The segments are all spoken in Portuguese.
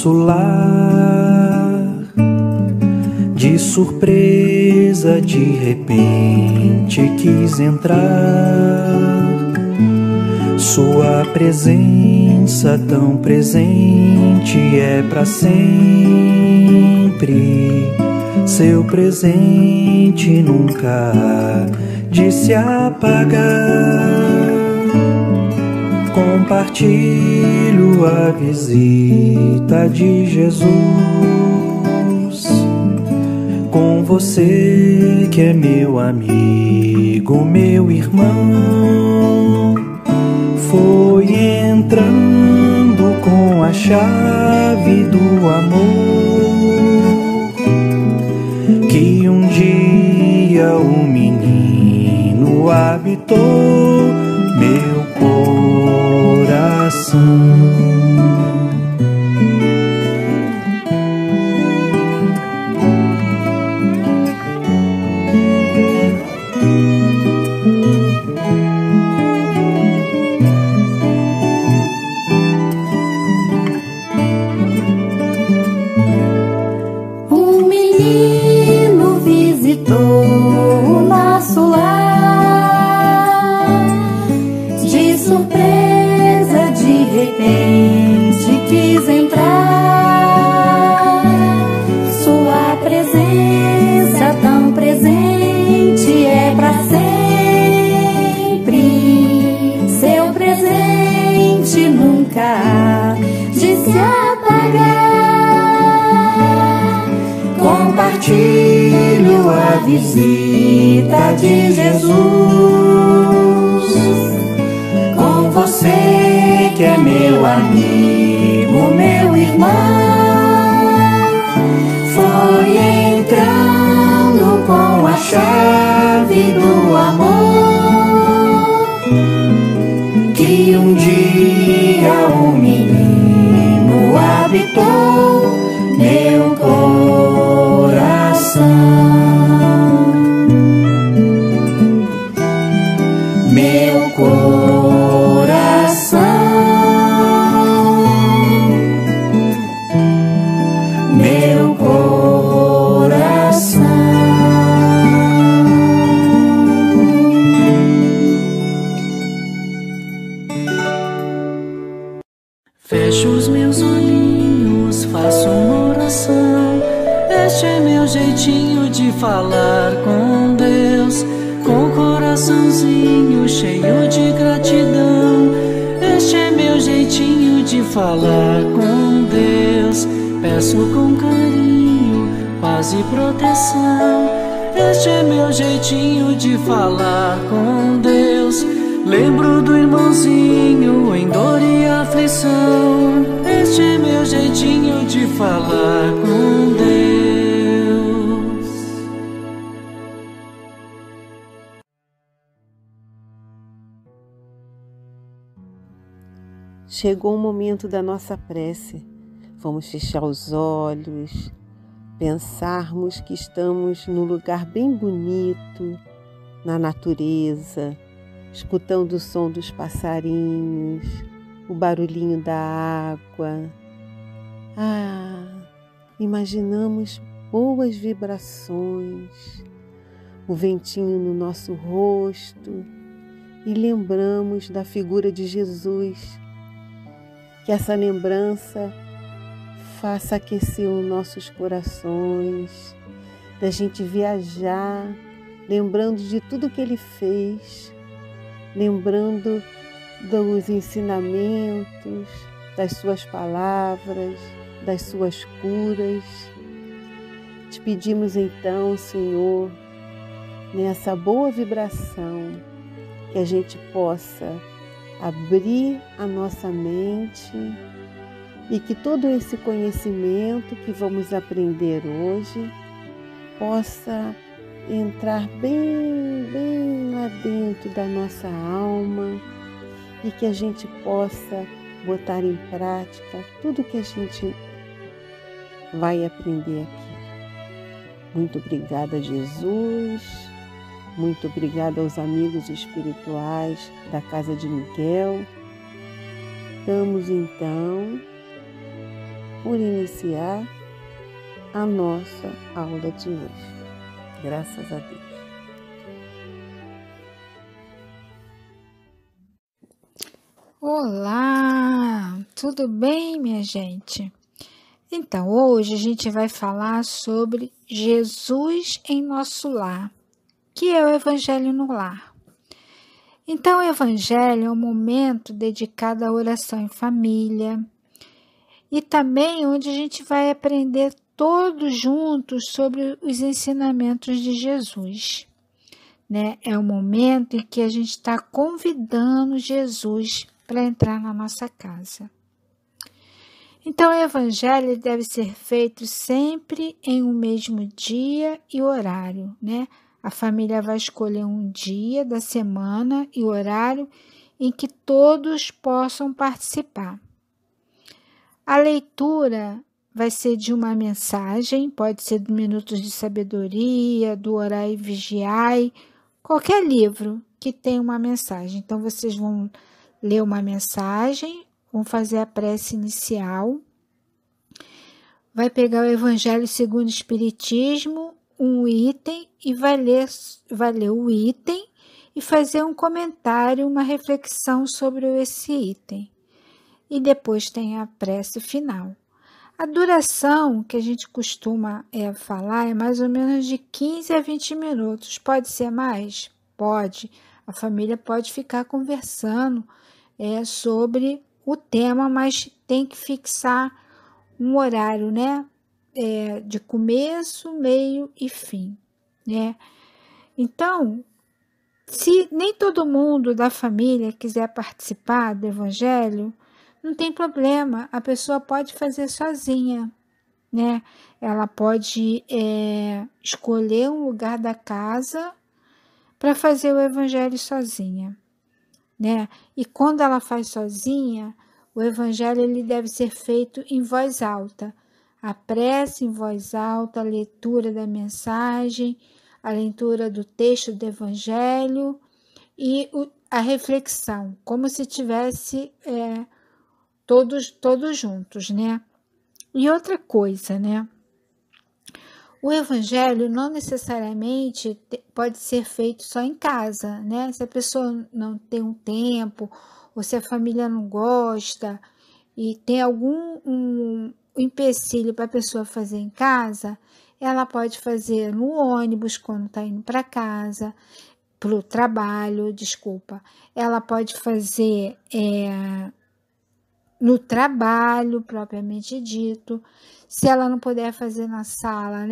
nosso lar. De surpresa, de repente quis entrar. Sua presença tão presente é pra sempre. Seu presente nunca há de se apagar. Compartilho a visita de Jesus com você que é meu amigo, meu irmão. Foi entrando com a chave do amor que um dia o menino habitou meu coração. O nosso lar, de surpresa, de repente quis entrar. Sua presença tão presente é pra sempre. Seu presente nunca há de se apagar. Compartilho a visita de Jesus com você que é meu amigo, meu irmão. Foi entrando com a chave do amor que um dia o menino habitou meu coração. Meu coração, meu coração. Fecho os meus olhinhos, faço uma oração. Este é meu jeitinho de falar com Deus, com o coraçãozinho cheio de gratidão. Este é meu jeitinho de falar com Deus. Peço com carinho, paz e proteção. Este é meu jeitinho de falar com Deus. Lembro do irmãozinho em dor e aflição. Este é meu jeitinho de falar com Deus. Chegou o momento da nossa prece. Vamos fechar os olhos, pensarmos que estamos num lugar bem bonito, na natureza, escutando o som dos passarinhos, o barulhinho da água. Imaginamos boas vibrações, o ventinho no nosso rosto e lembramos da figura de Jesus. Que essa lembrança faça aquecer os nossos corações, da gente viajar, lembrando de tudo que Ele fez, lembrando dos ensinamentos, das suas palavras, das suas curas. Te pedimos então, Senhor, nessa boa vibração, que a gente possa abrir a nossa mente e que todo esse conhecimento que vamos aprender hoje possa entrar bem lá dentro da nossa alma e que a gente possa botar em prática tudo que a gente vai aprender aqui. Muito obrigada, Jesus. Muito obrigada aos amigos espirituais da Casa de Miguel. Damos então por iniciar a nossa aula de hoje. Graças a Deus. Olá, tudo bem, minha gente? Então, hoje a gente vai falar sobre Jesus em nosso lar, que é o Evangelho no lar. Então, o Evangelho é um momento dedicado à oração em família e também onde a gente vai aprender todos juntos sobre os ensinamentos de Jesus. É um momento em que a gente está convidando Jesus para entrar na nossa casa. Então, o Evangelho deve ser feito sempre em um mesmo dia e horário, A família vai escolher um dia da semana e horário em que todos possam participar. A leitura vai ser de uma mensagem, pode ser do Minutos de Sabedoria, do Orai e Vigiai, qualquer livro que tenha uma mensagem. Então, vocês vão ler uma mensagem, vão fazer a prece inicial, vai pegar o Evangelho segundo o Espiritismo, um item, e vai ler o item e fazer um comentário, uma reflexão sobre esse item. E depois tem a prece final. A duração que a gente costuma falar é mais ou menos de 15 a 20 minutos. Pode ser mais? Pode. A família pode ficar conversando sobre o tema, mas tem que fixar um horário, de começo, meio e fim, Então, se nem todo mundo da família quiser participar do Evangelho, não tem problema, a pessoa pode fazer sozinha, Ela pode escolher um lugar da casa para fazer o Evangelho sozinha, E quando ela faz sozinha, o Evangelho ele deve ser feito em voz alta. A prece em voz alta, a leitura da mensagem, a leitura do texto do Evangelho e a reflexão, como se tivesse todos juntos, E outra coisa, O Evangelho não necessariamente pode ser feito só em casa, Se a pessoa não tem um tempo, ou se a família não gosta e tem algum empecilho para a pessoa fazer em casa, ela pode fazer no ônibus quando está indo para casa, para o trabalho, Ela pode fazer no trabalho, propriamente dito. Se ela não puder fazer na sala,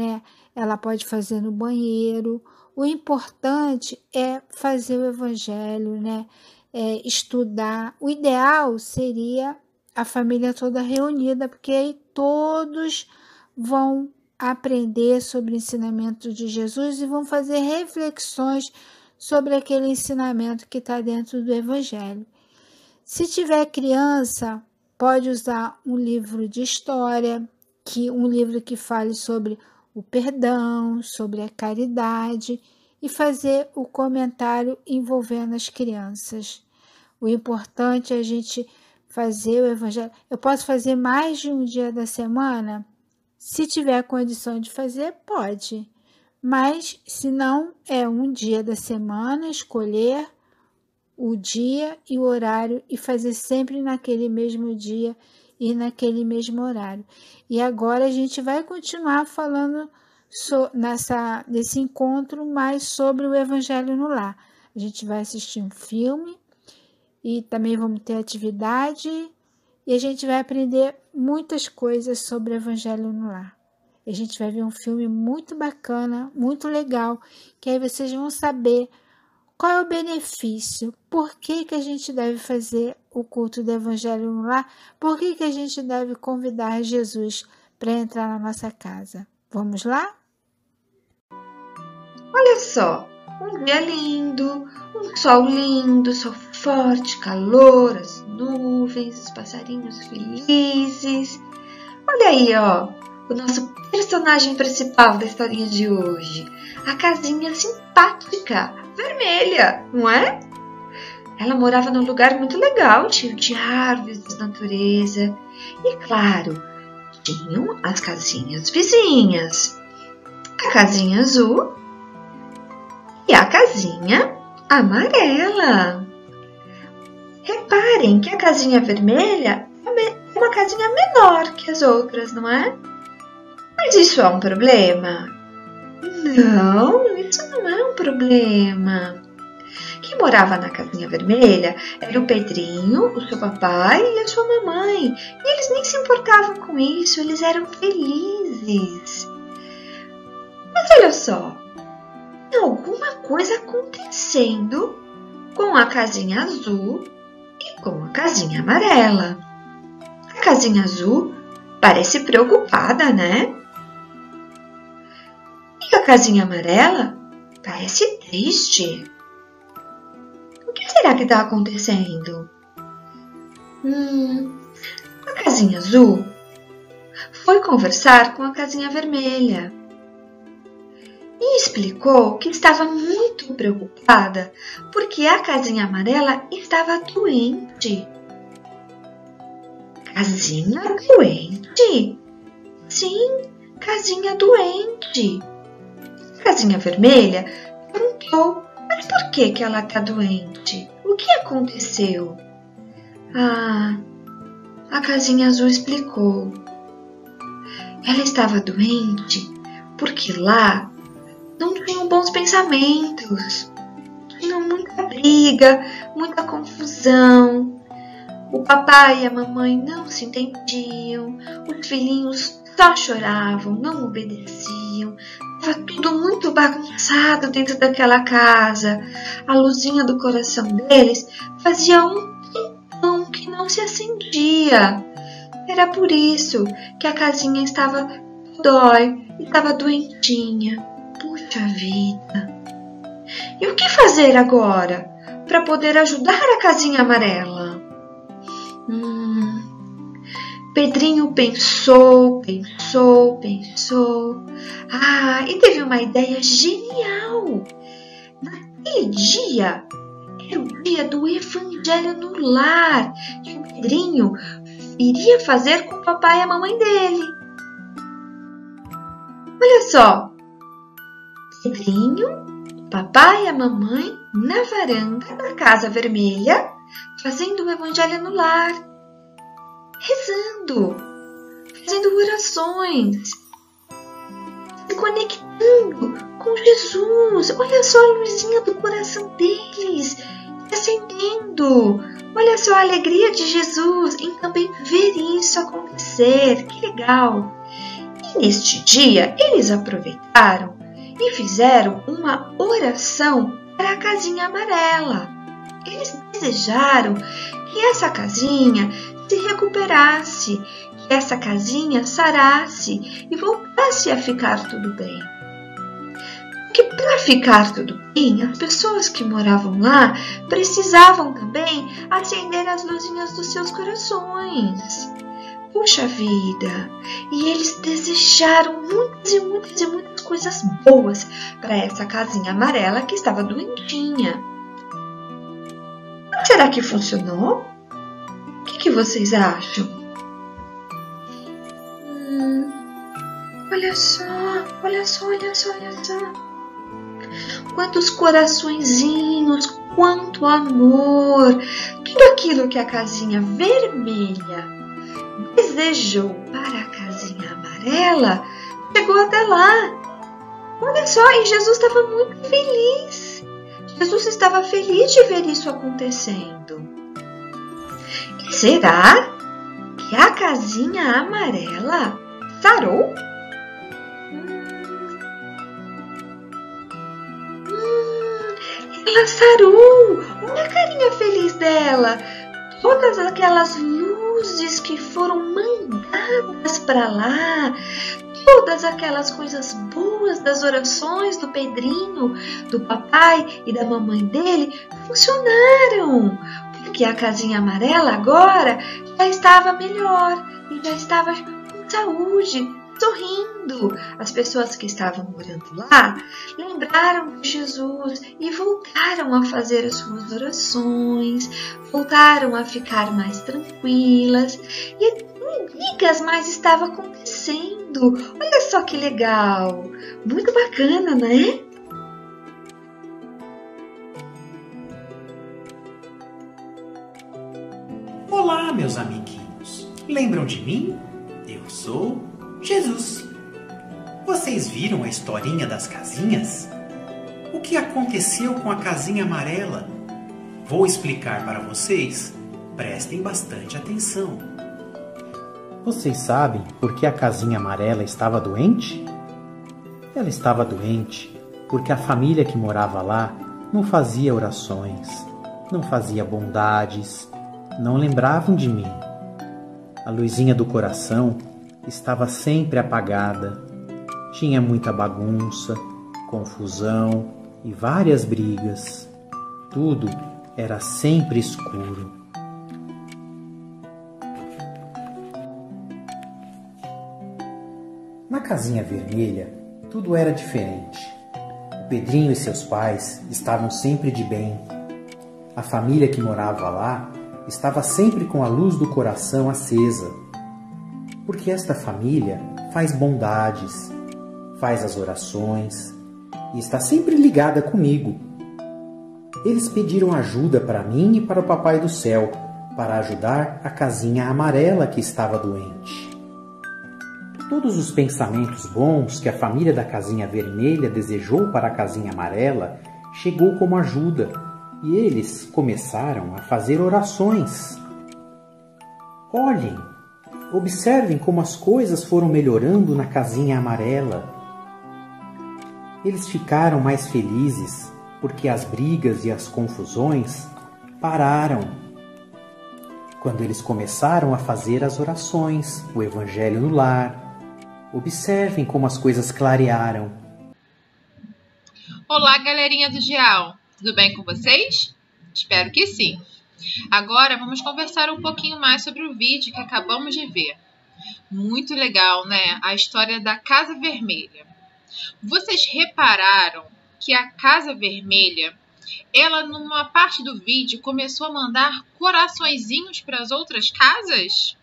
ela pode fazer no banheiro. O importante é fazer o Evangelho, estudar. O ideal seria a família toda reunida, porque aí todos vão aprender sobre o ensinamento de Jesus e vão fazer reflexões sobre aquele ensinamento que está dentro do Evangelho. Se tiver criança, pode usar um livro de história, um livro que fale sobre o perdão, sobre a caridade, e fazer o comentário envolvendo as crianças. O importante é a gente fazer o Evangelho. Eu posso fazer mais de um dia da semana? Se tiver condição de fazer, pode. Mas, se não, é um dia da semana, escolher o dia e o horário e fazer sempre naquele mesmo dia e naquele mesmo horário. E agora a gente vai continuar falando nesse encontro mais sobre o Evangelho no lar. A gente vai assistir um filme e também vamos ter atividade e a gente vai aprender muitas coisas sobre o Evangelho no lar. A gente vai ver um filme muito bacana, muito legal, que aí vocês vão saber qual é o benefício, por que a gente deve fazer o culto do Evangelho no lar, por que a gente deve convidar Jesus para entrar na nossa casa. Vamos lá? Olha só, um dia lindo, um sol forte, calor, as nuvens, os passarinhos felizes. Olha aí, o nosso personagem principal da historinha de hoje, a casinha simpática, vermelha, não é? Ela morava num lugar muito legal, cheio de árvores, de natureza. E claro, tinham as casinhas vizinhas, a casinha azul e a casinha amarela. Reparem que a casinha vermelha é uma casinha menor que as outras, não é? Mas isso é um problema? Não, isso não é um problema. Quem morava na casinha vermelha era o Pedrinho, o seu papai e a sua mamãe. E eles nem se importavam com isso, eles eram felizes. Mas olha só, tem alguma coisa acontecendo com a casinha azul e com a casinha amarela. A casinha azul parece preocupada, né? E a casinha amarela parece triste. O que será que está acontecendo? A casinha azul foi conversar com a casinha vermelha e explicou que estava muito preocupada porque a casinha amarela estava doente. Casinha doente? Sim, casinha doente. A casinha vermelha perguntou: mas por que ela está doente? O que aconteceu? A casinha azul explicou. Ela estava doente porque lá não tinham bons pensamentos. Tinham muita briga, muita confusão. O papai e a mamãe não se entendiam. Os filhinhos só choravam, não obedeciam. Estava tudo muito bagunçado dentro daquela casa. A luzinha do coração deles fazia um tempão que não se acendia. Era por isso que a casinha estava dói, estava doentinha. Puxa vida! E o que fazer agora para poder ajudar a casinha amarela? Pedrinho pensou. E teve uma ideia genial. Naquele dia, era o dia do Evangelho no Lar, que o Pedrinho iria fazer com o papai e a mamãe dele. Olha só, Pedrinho, o papai e a mamãe na varanda da Casa Vermelha, fazendo o Evangelho no Lar, rezando, fazendo orações, se conectando com Jesus. Olha só a luzinha do coração deles acendendo. Olha só a alegria de Jesus em também ver isso acontecer. Que legal! E neste dia eles aproveitaram e fizeram uma oração para a casinha amarela. Eles desejaram que essa casinha se recuperasse, que essa casinha sarasse e voltasse a ficar tudo bem. Porque para ficar tudo bem, as pessoas que moravam lá precisavam também acender as luzinhas dos seus corações. Puxa vida! E eles desejaram muitas coisas boas para essa casinha amarela que estava doentinha. Mas será que funcionou? O que vocês acham? Olha só. Quantos coraçõezinhos, quanto amor. Tudo aquilo que a casinha vermelha desejou para a casinha amarela chegou até lá. Olha só, e Jesus estava muito feliz. Jesus estava feliz de ver isso acontecendo. E será que a casinha amarela sarou? Ela sarou! Olha a carinha feliz dela! Todas aquelas luzes que foram mandadas para lá, todas aquelas coisas boas das orações do Pedrinho, do papai e da mamãe dele funcionaram, porque a casinha amarela agora já estava melhor e já estava com saúde, sorrindo. As pessoas que estavam morando lá lembraram de Jesus e voltaram a fazer as suas orações, voltaram a ficar mais tranquilas e ligas mais estava acontecendo. Olha só que legal, muito bacana, né? Olá, meus amiguinhos. Lembram de mim? Eu sou Jesus. Vocês viram a historinha das casinhas? O que aconteceu com a casinha amarela? Vou explicar para vocês. Prestem bastante atenção. Vocês sabem por que a casinha amarela estava doente? Ela estava doente porque a família que morava lá não fazia orações, não fazia bondades, não lembravam de mim. A luzinha do coração estava sempre apagada. Tinha muita bagunça, confusão e várias brigas. Tudo era sempre escuro. Na casinha vermelha, tudo era diferente. O Pedrinho e seus pais estavam sempre de bem. A família que morava lá estava sempre com a luz do coração acesa, porque esta família faz bondades, faz as orações e está sempre ligada comigo. Eles pediram ajuda para mim e para o Papai do Céu para ajudar a casinha amarela que estava doente. Todos os pensamentos bons que a família da casinha vermelha desejou para a casinha amarela chegou como ajuda e eles começaram a fazer orações. Olhem, observem como as coisas foram melhorando na casinha amarela. Eles ficaram mais felizes porque as brigas e as confusões pararam. Quando eles começaram a fazer as orações, o Evangelho no lar, observem como as coisas clarearam. Olá, galerinha do Geal! Tudo bem com vocês? Espero que sim. Agora vamos conversar um pouquinho mais sobre o vídeo que acabamos de ver. Muito legal, né? A história da Casa Vermelha. Vocês repararam que a Casa Vermelha, ela numa parte do vídeo começou a mandar coraçõezinhos para as outras casas?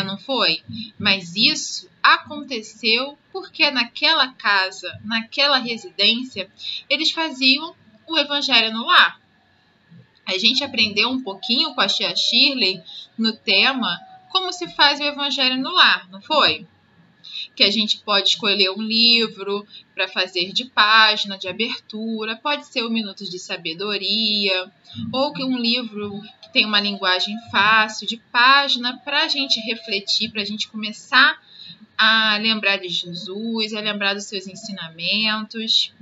Não foi? Mas isso aconteceu porque naquela casa, naquela residência, eles faziam o Evangelho no lar. A gente aprendeu um pouquinho com a tia Shirley no tema como se faz o Evangelho no lar, não foi? Que a gente pode escolher um livro para fazer de página, de abertura, pode ser o Minutos de Sabedoria, ou que um livro que tem uma linguagem fácil, de página, para a gente refletir, para a gente começar a lembrar de Jesus, a lembrar dos seus ensinamentos.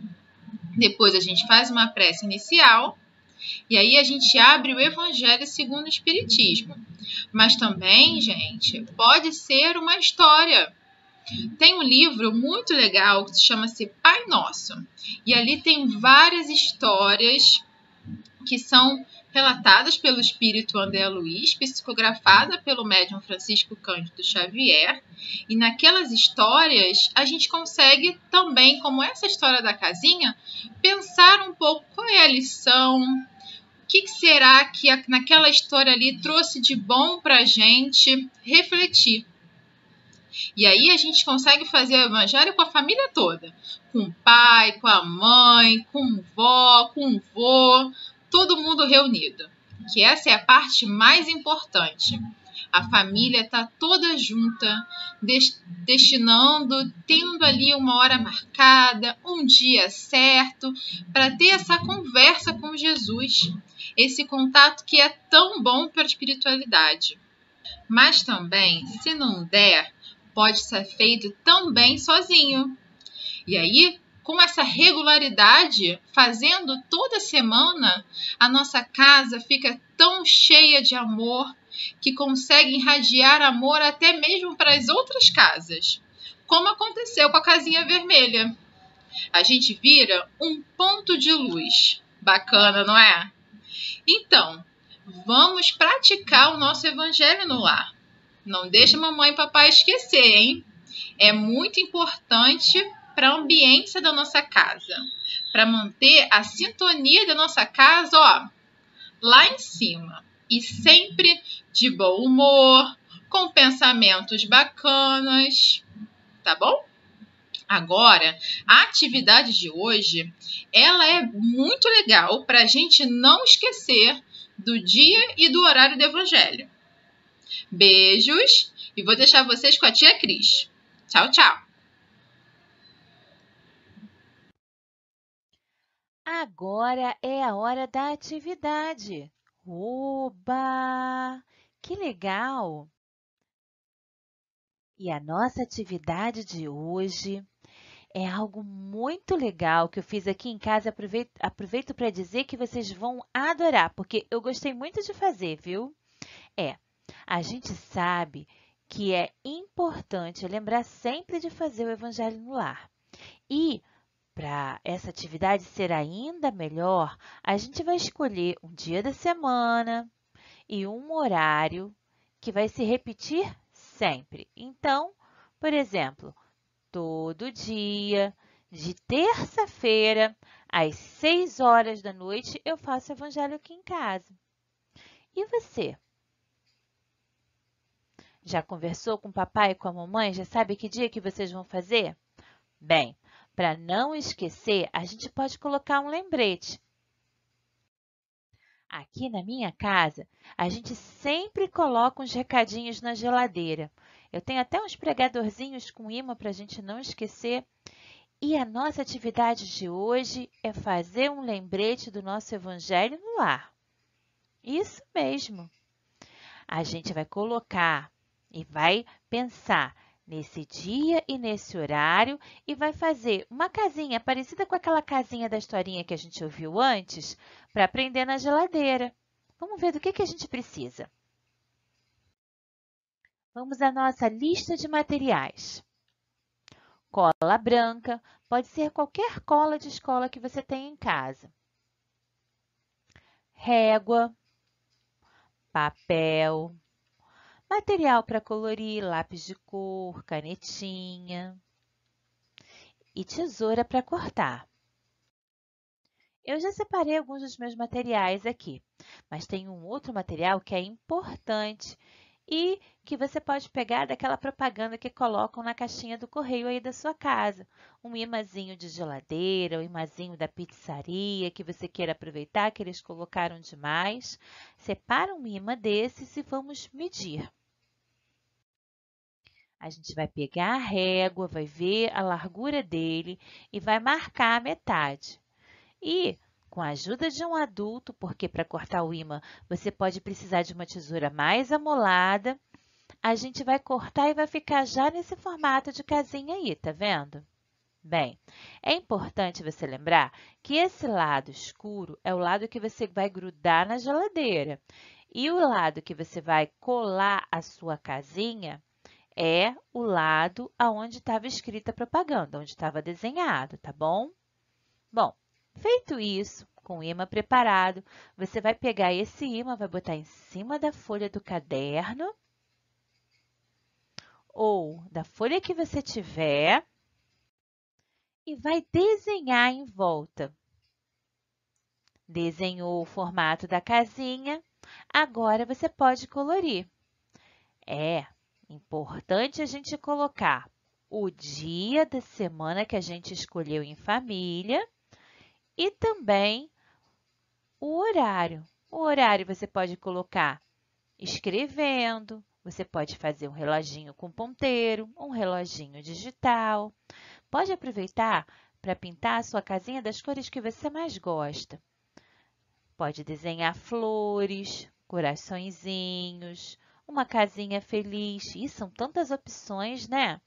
Depois a gente faz uma prece inicial, e aí a gente abre o Evangelho segundo o Espiritismo. Mas também, gente, pode ser uma história. Tem um livro muito legal que chama-se Pai Nosso. E ali tem várias histórias que são relatadas pelo espírito André Luiz, psicografada pelo médium Francisco Cândido Xavier. E naquelas histórias a gente consegue também, como essa história da casinha, pensar um pouco qual é a lição, o que será que naquela história ali trouxe de bom para a gente refletir. E aí a gente consegue fazer o Evangelho com a família toda. Com o pai, com a mãe, com vó, com vô, todo mundo reunido. Que essa é a parte mais importante. A família está toda junta, destinando, tendo ali uma hora marcada, um dia certo, para ter essa conversa com Jesus. Esse contato que é tão bom para a espiritualidade. Mas também, se não der, pode ser feito também sozinho. E aí, com essa regularidade, fazendo toda semana, a nossa casa fica tão cheia de amor que consegue irradiar amor até mesmo para as outras casas, como aconteceu com a casinha vermelha. A gente vira um ponto de luz. Bacana, não é? Então, vamos praticar o nosso Evangelho no lar. Não deixa mamãe e papai esquecer, hein? é muito importante para a ambiência da nossa casa, para manter a sintonia da nossa casa, ó, lá em cima. E sempre de bom humor, com pensamentos bacanas, tá bom? Agora, a atividade de hoje, ela é muito legal para a gente não esquecer do dia e do horário do Evangelho. Beijos e vou deixar vocês com a tia Cris. Tchau, tchau! Agora é a hora da atividade. Oba! Que legal! E a nossa atividade de hoje é algo muito legal que eu fiz aqui em casa. Aproveito para dizer que vocês vão adorar, porque eu gostei muito de fazer, viu? A gente sabe que é importante lembrar sempre de fazer o Evangelho no lar. E para essa atividade ser ainda melhor, a gente vai escolher um dia da semana e um horário que vai se repetir sempre. Então, por exemplo, todo dia, de terça-feira, às 6 horas da noite, eu faço o Evangelho aqui em casa. E você? Já conversou com o papai e com a mamãe? Já sabe que dia que vocês vão fazer? Bem, para não esquecer, a gente pode colocar um lembrete. Aqui na minha casa, a gente sempre coloca uns recadinhos na geladeira. Eu tenho até uns pregadorzinhos com imã para a gente não esquecer. E a nossa atividade de hoje é fazer um lembrete do nosso Evangelho no lar. Isso mesmo. A gente vai colocar e vai pensar nesse dia e nesse horário e vai fazer uma casinha parecida com aquela casinha da historinha que a gente ouviu antes para prender na geladeira. Vamos ver do que a gente precisa. Vamos à nossa lista de materiais. Cola branca, pode ser qualquer cola de escola que você tenha em casa. Régua, papel, material para colorir, lápis de cor, canetinha e tesoura para cortar. Eu já separei alguns dos meus materiais aqui, mas tem um outro material que é importante e que você pode pegar daquela propaganda que colocam na caixinha do correio aí da sua casa. Um imãzinho de geladeira, um imãzinho da pizzaria que você queira aproveitar, que eles colocaram demais. Separa um imã desses e vamos medir. A gente vai pegar a régua, vai ver a largura dele e vai marcar a metade. E, com a ajuda de um adulto, porque para cortar o imã você pode precisar de uma tesoura mais amolada, a gente vai cortar e vai ficar já nesse formato de casinha aí, tá vendo? Bem, é importante você lembrar que esse lado escuro é o lado que você vai grudar na geladeira. E o lado que você vai colar a sua casinha é o lado onde estava escrita a propaganda, onde estava desenhado, tá bom? Bom, feito isso, com o imã preparado, você vai pegar esse imã, vai botar em cima da folha do caderno ou da folha que você tiver e vai desenhar em volta. Desenhou o formato da casinha, agora você pode colorir. É importante a gente colocar o dia da semana que a gente escolheu em família e também o horário. O horário você pode colocar escrevendo, você pode fazer um reloginho com ponteiro, um reloginho digital. Pode aproveitar para pintar a sua casinha das cores que você mais gosta. Pode desenhar flores, coraçõezinhos, uma casinha feliz. E são tantas opções, né?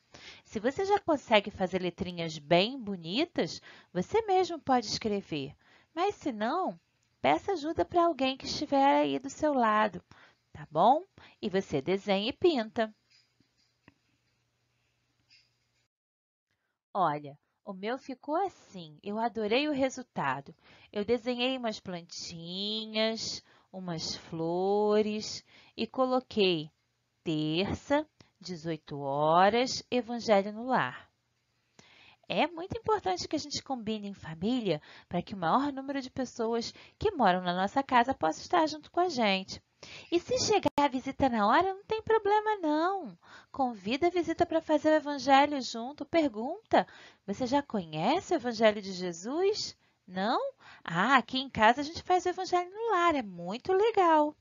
Se você já consegue fazer letrinhas bem bonitas, você mesmo pode escrever. Mas se não, peça ajuda para alguém que estiver aí do seu lado, tá bom? E você desenha e pinta. Olha, o meu ficou assim. Eu adorei o resultado. Eu desenhei umas plantinhas, umas flores e coloquei terça, 18 horas, Evangelho no Lar. É muito importante que a gente combine em família para que o maior número de pessoas que moram na nossa casa possa estar junto com a gente. E se chegar a visita na hora, não tem problema não. Convida a visita para fazer o Evangelho junto. Pergunta, você já conhece o Evangelho de Jesus? Não? Ah, aqui em casa a gente faz o Evangelho no Lar, é muito legal.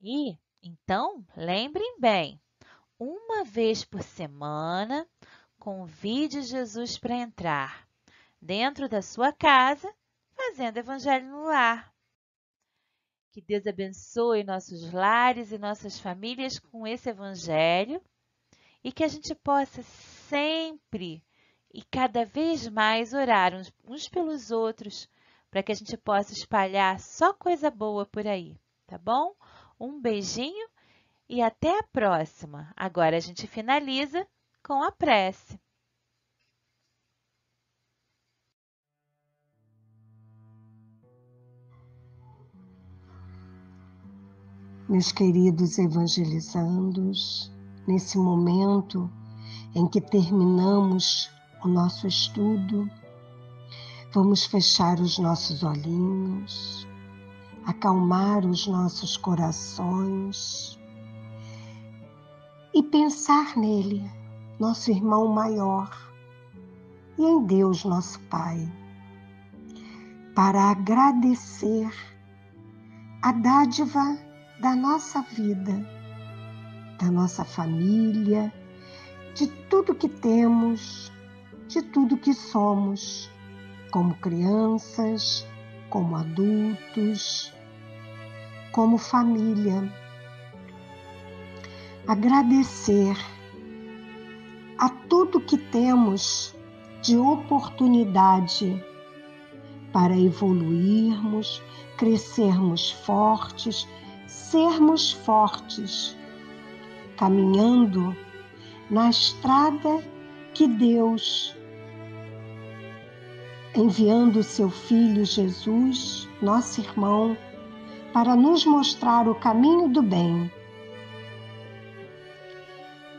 E, então, lembrem bem, uma vez por semana, convide Jesus para entrar dentro da sua casa, fazendo Evangelho no Lar. Que Deus abençoe nossos lares e nossas famílias com esse Evangelho e que a gente possa sempre e cada vez mais orar uns pelos outros para que a gente possa espalhar só coisa boa por aí, tá bom? Um beijinho e até a próxima. Agora a gente finaliza com a prece. Meus queridos evangelizandos, nesse momento em que terminamos o nosso estudo, vamos fechar os nossos olhinhos, acalmar os nossos corações e pensar nele, nosso irmão maior, e em Deus, nosso Pai, para agradecer a dádiva da nossa vida, da nossa família, de tudo que temos, de tudo que somos, como crianças, como adultos, como família. Agradecer a tudo que temos de oportunidade para evoluirmos, crescermos fortes, sermos fortes, caminhando na estrada que Deus, enviando o seu Filho Jesus, nosso irmão, para nos mostrar o caminho do bem,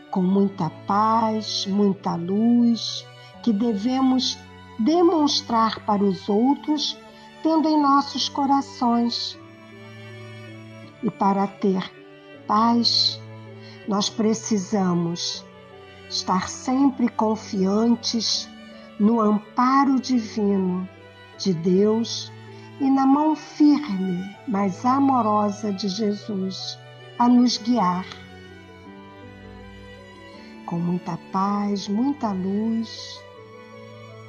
com muita paz, muita luz, que devemos demonstrar para os outros, tendo em nossos corações. E para ter paz, nós precisamos estar sempre confiantes no amparo divino de Deus e na mão firme, mas amorosa de Jesus a nos guiar. Com muita paz, muita luz,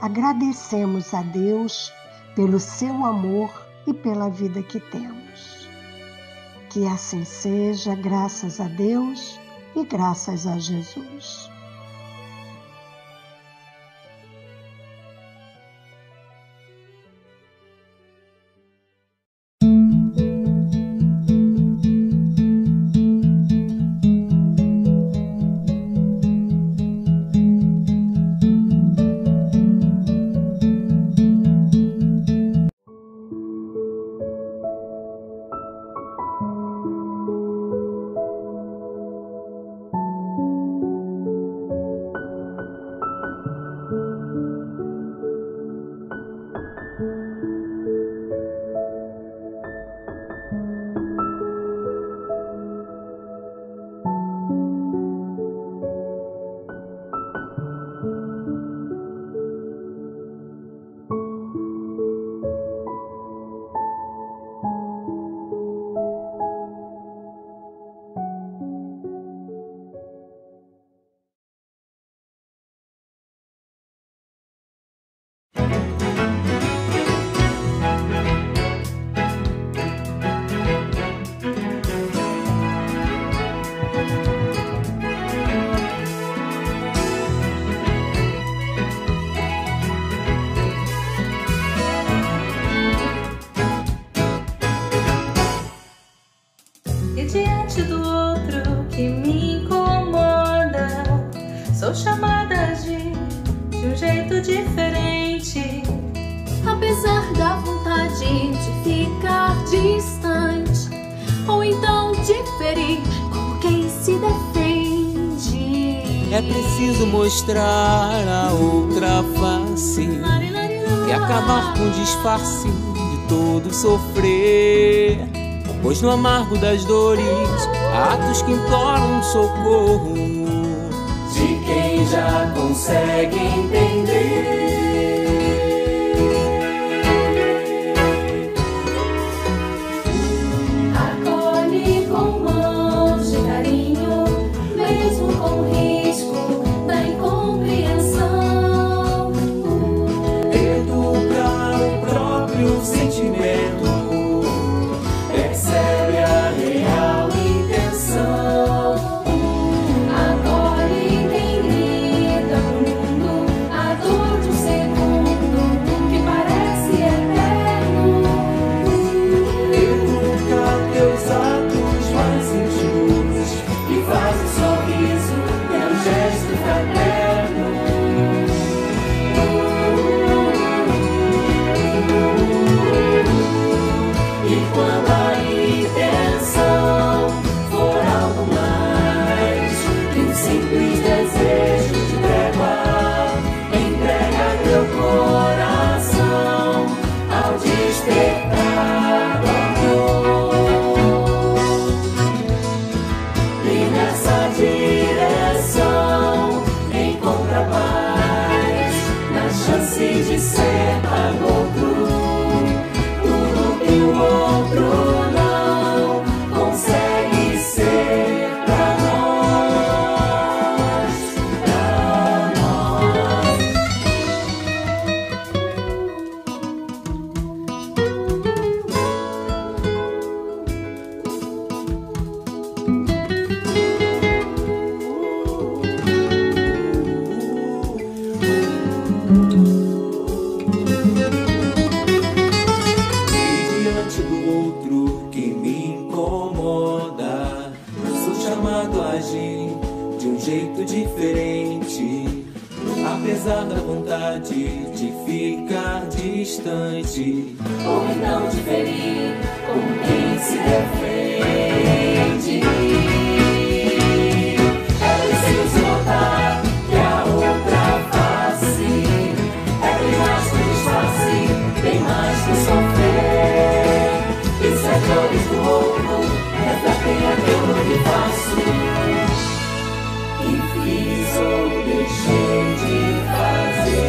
agradecemos a Deus pelo seu amor e pela vida que temos. Que assim seja, graças a Deus e graças a Jesus. É preciso mostrar a outra face e acabar com o disfarce de todo sofrer. Pois no amargo das dores há atos que imploram socorro de quem já consegue entender. Acolhe com mãos de carinho, mesmo com risco da incompreensão. Educar o próprio sentimento, percebe a real intenção. Acolhe quem grita pro mundo a dor de um segundo que parece eterno. Educa teus atos mais íntimos e faz um sorriso, é um gesto fraterno. E quando a intenção for algo mais que um simples desejo de trégua, entrega teu coração ao despertar do amor. E nessa direção encontra paz, na chance de ser para outro tudo que o outro não consegue ser pra nós, pra nós. E diante do outro que me incomoda, sou chamado a agir de um jeito diferente, apesar da vontade de ficar distante, ou então de ferir como quem se defende. É preciso notar que a outra face é bem mais que disfarce, bem mais que sofrer. E se as dores do outro refletem aquilo que faço, que fiz ou deixei de fazer.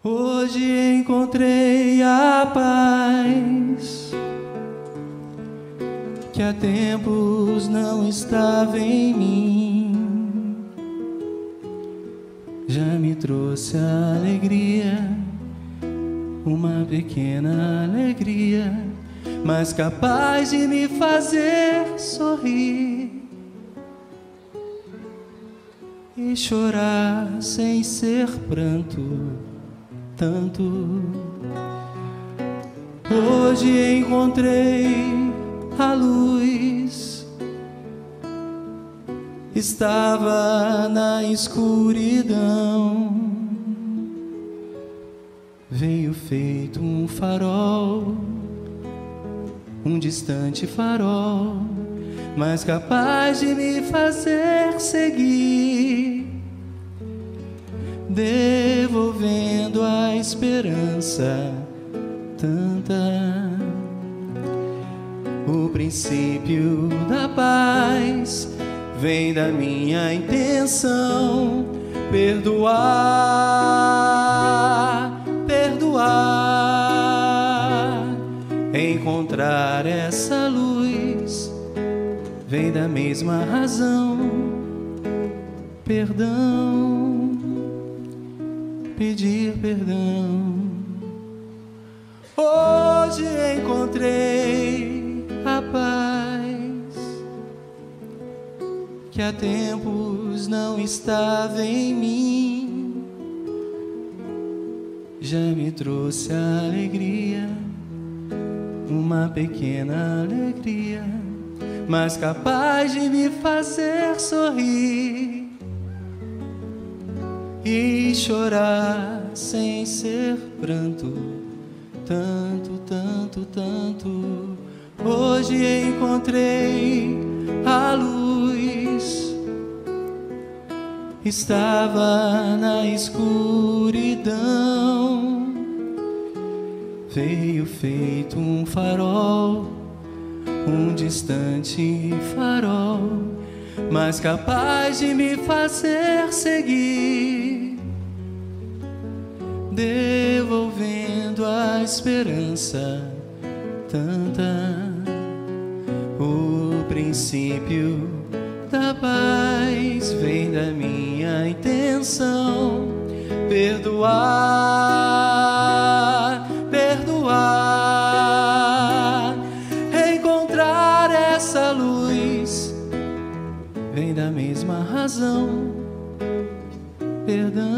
Hoje encontrei a paz que há tempos não estava em mim. Já me trouxe a alegria, uma pequena alegria, mas capaz de me fazer sorrir e chorar sem ser pranto tanto. Hoje encontrei a luz, estava na escuridão, veio feito um farol, um distante farol, mas capaz de me fazer seguir, devolvendo a esperança tanta. O princípio da paz vem da minha intenção, perdoar, perdoar. Encontrar essa luz vem da mesma razão, perdão, pedir perdão. Hoje encontrei a paz que há tempos não estava em mim. Já me trouxe a alegria, uma pequena alegria, mas capaz de me fazer sorrir e chorar sem ser pranto. Tanto, tanto, tanto. Hoje encontrei a luz. Estava na escuridão. Veio feito um farol, um distante farol, mas capaz de me fazer seguir, devolvendo a esperança tanta. O princípio da paz vem da minha intenção, perdoar, perdoar, encontrar essa luz vem da mesma razão, perdão.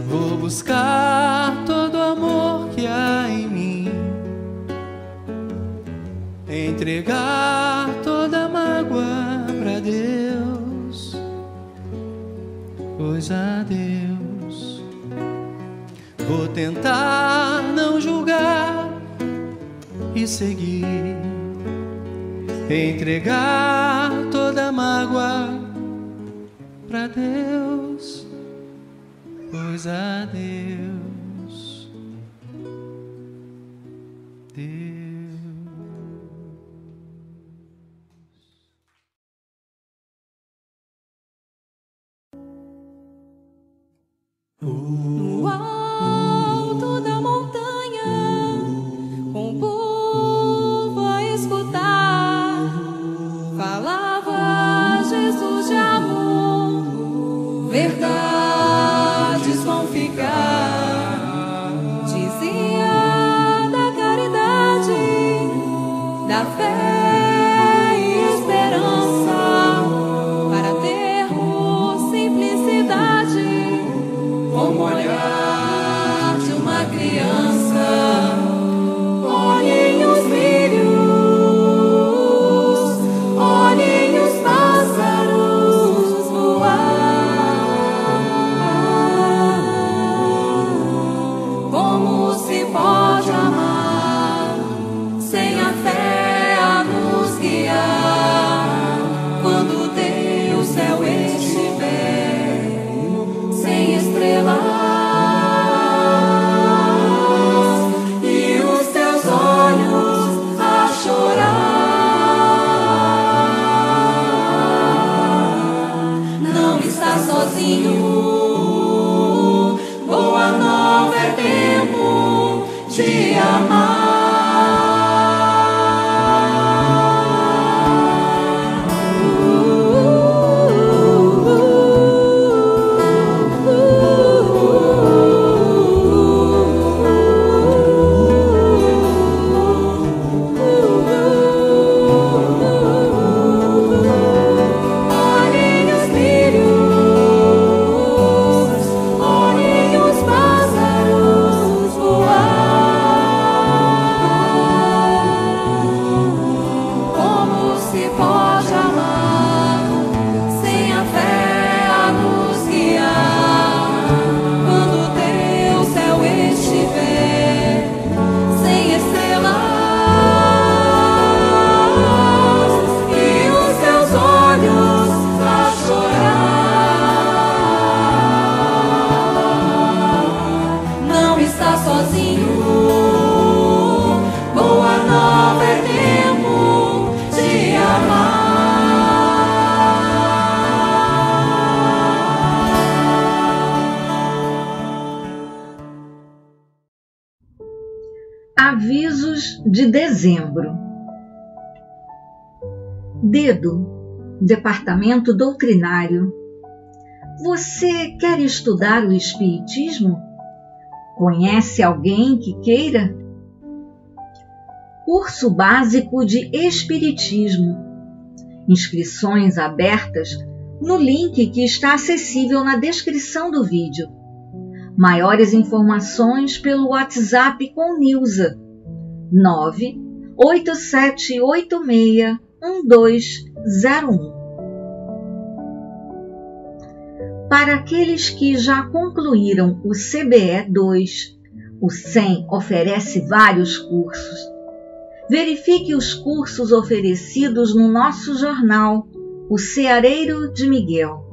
Vou buscar todo o amor que há em mim, entregar toda a mágoa pra Deus, pois a Deus vou tentar não julgar e seguir, entregar toda a mágoa pra Deus, pois a Deus, Deus. No alto da montanha, com o povo a escutar, falava Jesus de amor, verdades vão ficar. Dizia da caridade, da fé e esperança, para termos simplicidade, como olhar de uma criança. Olhem os lírios, olhem os pássaros voar. Como se pode amar sem a fé a nos guiar? Quando tem o céu estiver sem estrelas e os teus olhos a chorar, não está sozinho. Boa nova é tempo de amar. Olhem os lírios, olhem os pássaros voar. Como se pode amar sem a fé a nos guiar? Quando teu céu estiver sem estrelas e os teus olhos a chorar, não está sozinho. Boa nova é tempo de amar. Avisos de dezembro. Dedo, Departamento Doutrinário. Você quer estudar o Espiritismo? Conhece alguém que queira? Curso Básico de Espiritismo. Inscrições abertas no link que está acessível na descrição do vídeo. Maiores informações pelo WhatsApp com Nilza 987861201. Para aqueles que já concluíram o CBE 2, o SEM oferece vários cursos. Verifique os cursos oferecidos no nosso jornal, O Ceareiro de Miguel.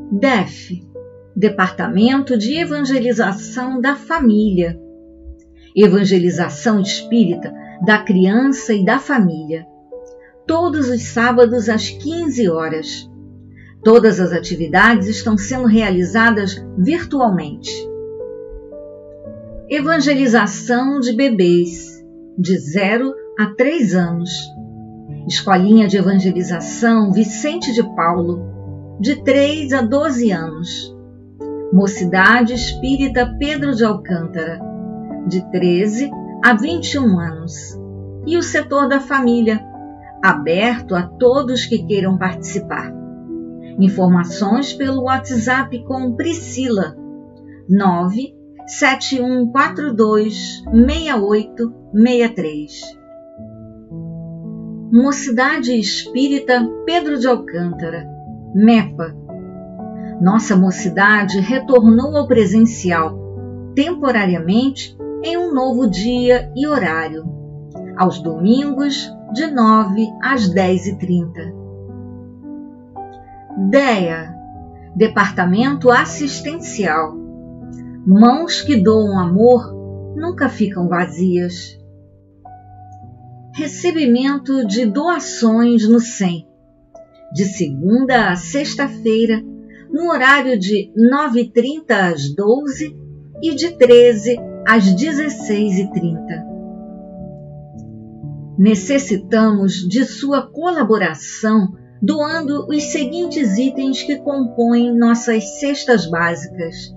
DEF, Departamento de Evangelização da Família. Evangelização espírita da criança e da família. Todos os sábados às 15 horas. Todas as atividades estão sendo realizadas virtualmente. Evangelização de bebês, de 0 a 3 anos. Escolinha de Evangelização Vicente de Paulo, de 3 a 12 anos. Mocidade Espírita Pedro de Alcântara, de 13 a 21 anos. E o setor da família, aberto a todos que queiram participar. Informações pelo WhatsApp com Priscila 971426863. Mocidade Espírita Pedro de Alcântara, MEPA. Nossa mocidade retornou ao presencial, temporariamente em um novo dia e horário, aos domingos de 9 às 10h30. DEA, Departamento Assistencial. Mãos que doam amor nunca ficam vazias. Recebimento de doações no SEM, de segunda a sexta-feira, no horário de 9h30 às 12h e de 13 às 16h30. Necessitamos de sua colaboração doando os seguintes itens que compõem nossas cestas básicas: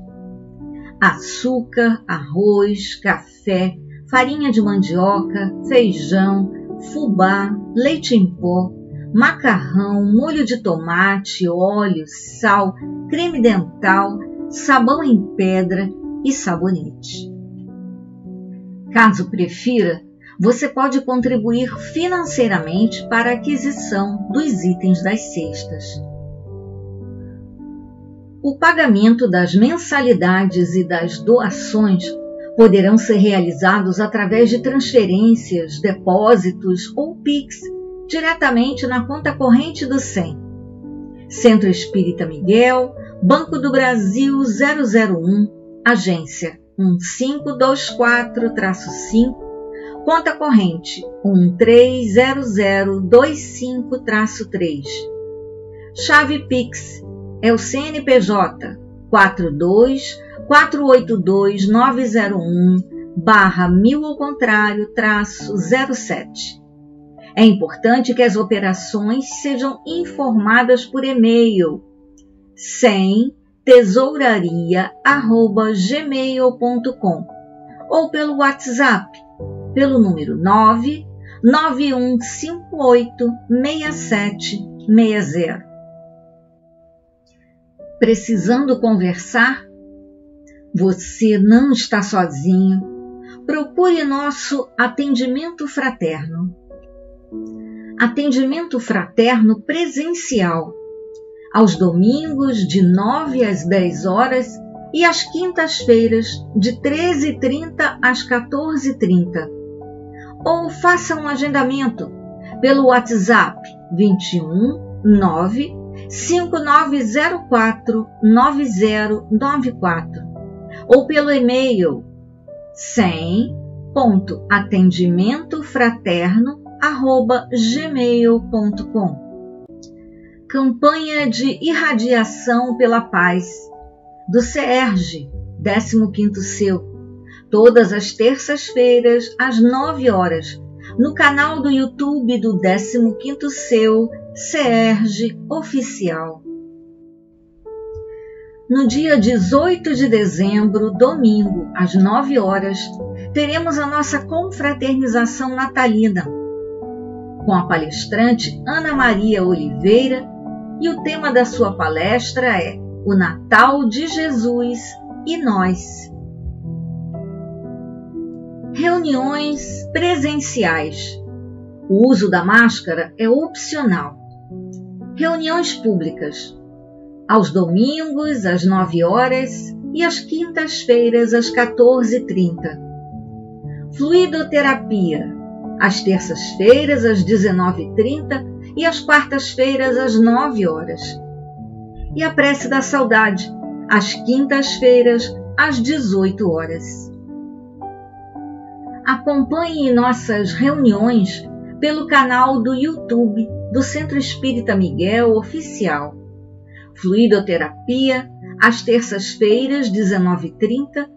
açúcar, arroz, café, farinha de mandioca, feijão, fubá, leite em pó, macarrão, molho de tomate, óleo, sal, creme dental, sabão em pedra e sabonete. Caso prefira, você pode contribuir financeiramente para a aquisição dos itens das cestas. O pagamento das mensalidades e das doações poderão ser realizados através de transferências, depósitos ou Pix diretamente na conta corrente do SEM. Centro Espírita Miguel, Banco do Brasil 001, Agência 1524-5, conta corrente 130025-3. Chave Pix é o CNPJ 42-482-901/1000-07. É importante que as operações sejam informadas por e-mail semtesouraria@gmail.com ou pelo WhatsApp pelo número 991586760. Precisando conversar? Você não está sozinho. Procure nosso atendimento fraterno. Atendimento fraterno presencial, aos domingos de 9 às 10 horas e às quintas-feiras de 13h30 às 14h30. Ou faça um agendamento pelo WhatsApp 21 9 5904 9094 ou pelo e-mail sem.atendimentofraterno@gmail.com. Campanha de irradiação pela paz do CERJ, 15º Seu, todas as terças-feiras às 9 horas, no canal do YouTube do 15º Seu CERJ Oficial. No dia 18 de dezembro, domingo, às 9 horas, teremos a nossa confraternização natalina, com a palestrante Ana Maria Oliveira, e o tema da sua palestra é O Natal de Jesus e nós. Reuniões presenciais. O uso da máscara é opcional. Reuniões públicas. Aos domingos, às 9 horas e às quintas-feiras, às 14h30. Fluidoterapia. Às terças-feiras, às 19h30 e às quartas-feiras, às 9 horas. E a prece da saudade, às quintas-feiras, às 18 horas. Acompanhe nossas reuniões pelo canal do YouTube do Centro Espírita Miguel Oficial. Fluidoterapia, às terças-feiras, 19h30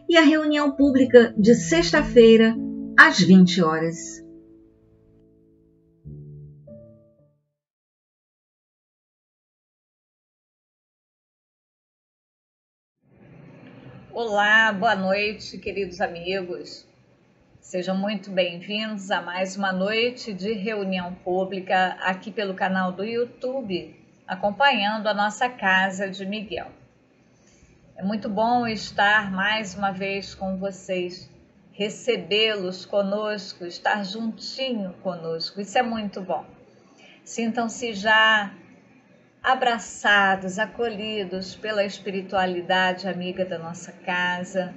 e a reunião pública de sexta-feira, às 20 horas. Olá, boa noite, queridos amigos. Sejam muito bem-vindos a mais uma noite de reunião pública aqui pelo canal do YouTube, acompanhando a nossa Casa de Miguel. É muito bom estar mais uma vez com vocês, recebê-los conosco, estar juntinho conosco, isso é muito bom. Sintam-se já abraçados, acolhidos pela espiritualidade amiga da nossa casa,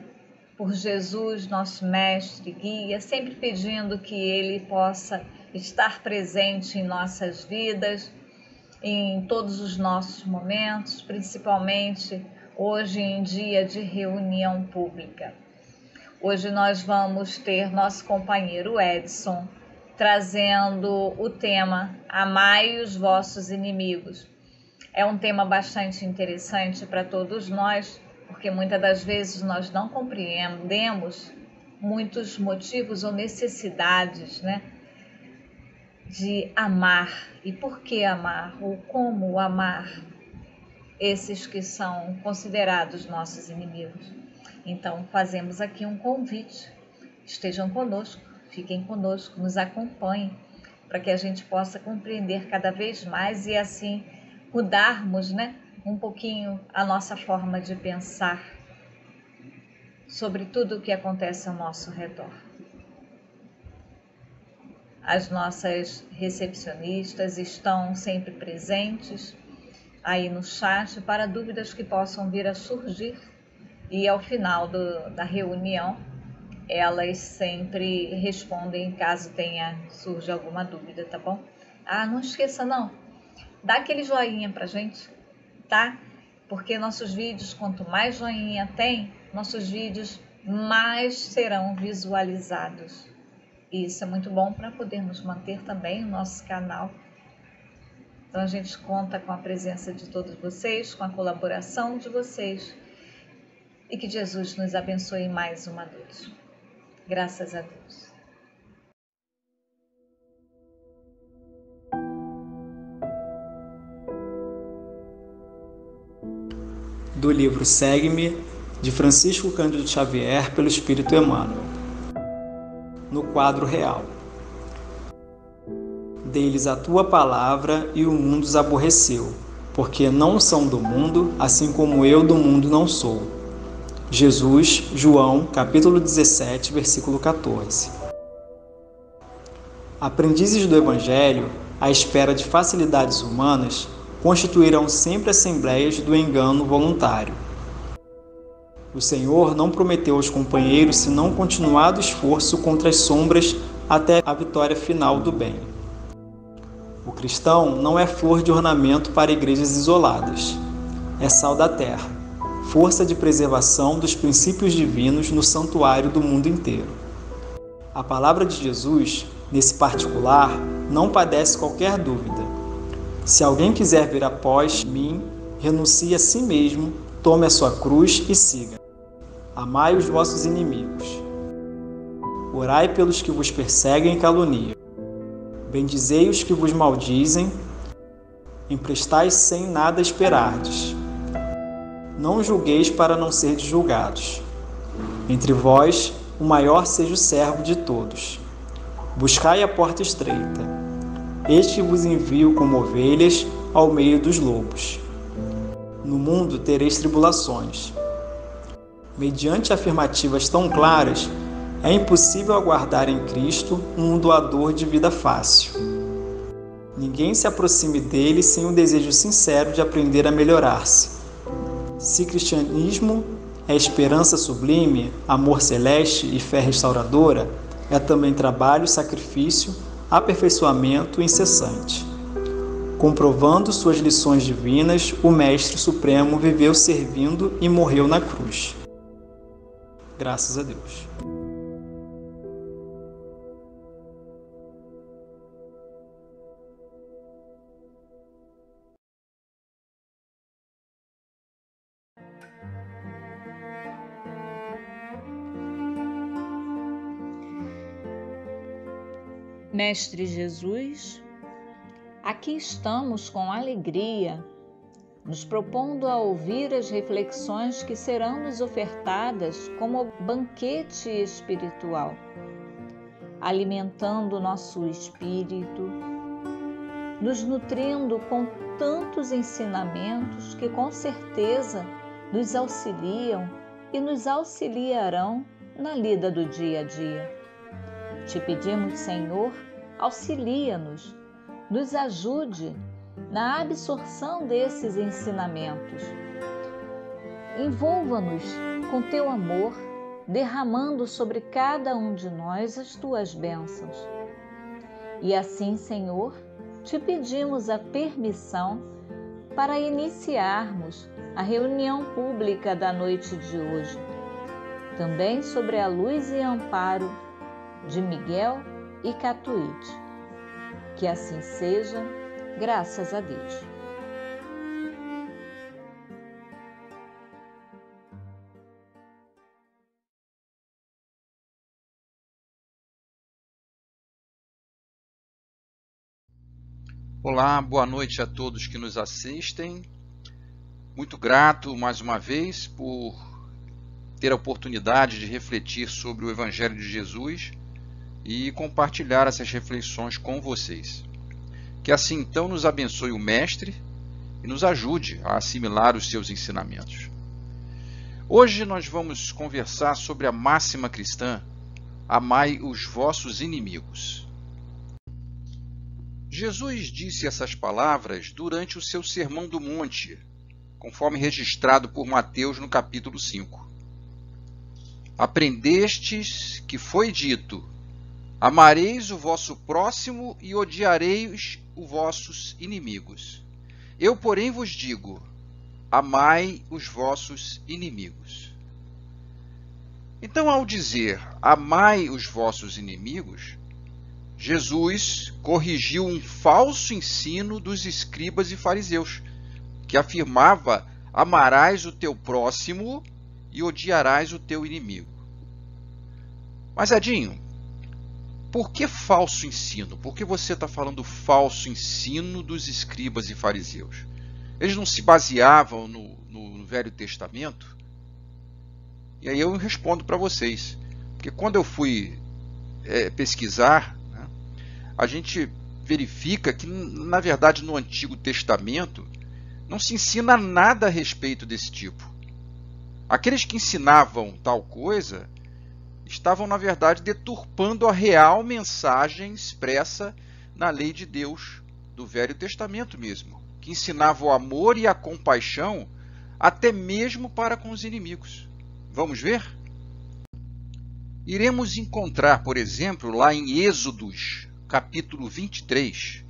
por Jesus, nosso mestre, guia, sempre pedindo que Ele possa estar presente em nossas vidas, em todos os nossos momentos, principalmente hoje em dia de reunião pública. Hoje nós vamos ter nosso companheiro Edson trazendo o tema Amai os vossos inimigos. É um tema bastante interessante para todos nós, porque muitas das vezes nós não compreendemos muitos motivos ou necessidades, né, de amar. E por que amar? Ou como amar esses que são considerados nossos inimigos? Então, fazemos aqui um convite. Estejam conosco, fiquem conosco, nos acompanhem, para que a gente possa compreender cada vez mais e assim mudarmos, né, um pouquinho a nossa forma de pensar sobre tudo o que acontece ao nosso redor. As nossas recepcionistas estão sempre presentes aí no chat para dúvidas que possam vir a surgir e ao final da reunião elas sempre respondem caso surja alguma dúvida, tá bom? Não esqueça não, dá aquele joinha pra gente, tá? Porque nossos vídeos, quanto mais joinha tem, nossos vídeos mais serão visualizados. E isso é muito bom para podermos manter também o nosso canal. Então a gente conta com a presença de todos vocês, com a colaboração de vocês. E que Jesus nos abençoe mais uma noite. Graças a Deus. Do livro Segue-me, de Francisco Cândido Xavier, pelo Espírito Emmanuel. No quadro real. Dei-lhes a tua palavra e o mundo os aborreceu, porque não são do mundo, assim como eu do mundo não sou. Jesus, João, capítulo 17, versículo 14. Aprendizes do Evangelho, à espera de facilidades humanas, constituirão sempre assembleias do engano voluntário. O Senhor não prometeu aos companheiros senão continuado esforço contra as sombras até a vitória final do bem. O cristão não é flor de ornamento para igrejas isoladas. É sal da terra, força de preservação dos princípios divinos no santuário do mundo inteiro. A palavra de Jesus, nesse particular, não padece qualquer dúvida. Se alguém quiser vir após mim, renuncie a si mesmo, tome a sua cruz e siga. Amai os vossos inimigos. Orai pelos que vos perseguem e caluniam. Bendizei os que vos maldizem. Emprestai sem nada esperardes. Não julgueis para não serdes julgados. Entre vós, o maior seja o servo de todos. Buscai a porta estreita. Eis que vos envio como ovelhas ao meio dos lobos. No mundo tereis tribulações. Mediante afirmativas tão claras, é impossível aguardar em Cristo um doador de vida fácil. Ninguém se aproxime dele sem um desejo sincero de aprender a melhorar-se. Se cristianismo é esperança sublime, amor celeste e fé restauradora, é também trabalho, sacrifício, aperfeiçoamento incessante. Comprovando suas lições divinas, o Mestre Supremo viveu servindo e morreu na cruz. Graças a Deus. Mestre Jesus, aqui estamos com alegria, nos propondo a ouvir as reflexões que serão nos ofertadas como banquete espiritual, alimentando nosso espírito, nos nutrindo com tantos ensinamentos que com certeza nos auxiliam e nos auxiliarão na lida do dia a dia. Te pedimos, Senhor, auxilia-nos, nos ajude na absorção desses ensinamentos. Envolva-nos com teu amor, derramando sobre cada um de nós as tuas bênçãos. E assim, Senhor, te pedimos a permissão para iniciarmos a reunião pública da noite de hoje, também sobre a luz e amparo de Miguel e Catuíde. Que assim seja, graças a Deus. Olá, boa noite a todos que nos assistem. Muito grato mais uma vez por ter a oportunidade de refletir sobre o Evangelho de Jesus e compartilhar essas reflexões com vocês. Que assim então nos abençoe o Mestre e nos ajude a assimilar os seus ensinamentos. Hoje nós vamos conversar sobre a máxima cristã: amai os vossos inimigos. Jesus disse essas palavras durante o seu Sermão do Monte, conforme registrado por Mateus no capítulo 5. Aprendestes que foi dito: amareis o vosso próximo e odiareis os vossos inimigos. Eu, porém, vos digo: amai os vossos inimigos. Então, ao dizer amai os vossos inimigos, Jesus corrigiu um falso ensino dos escribas e fariseus, que afirmava: amarás o teu próximo e odiarás o teu inimigo. Mas, Edinho, por que falso ensino? Por que você está falando falso ensino dos escribas e fariseus? Eles não se baseavam no Velho Testamento? E aí eu respondo para vocês. Porque quando eu fui pesquisar, né, a gente verifica que, na verdade, no Antigo Testamento não se ensina nada a respeito desse tipo. Aqueles que ensinavam tal coisa estavam, na verdade, deturpando a real mensagem expressa na lei de Deus do Velho Testamento mesmo, que ensinava o amor e a compaixão até mesmo para com os inimigos. Vamos ver? Iremos encontrar, por exemplo, lá em Êxodos, capítulo 23,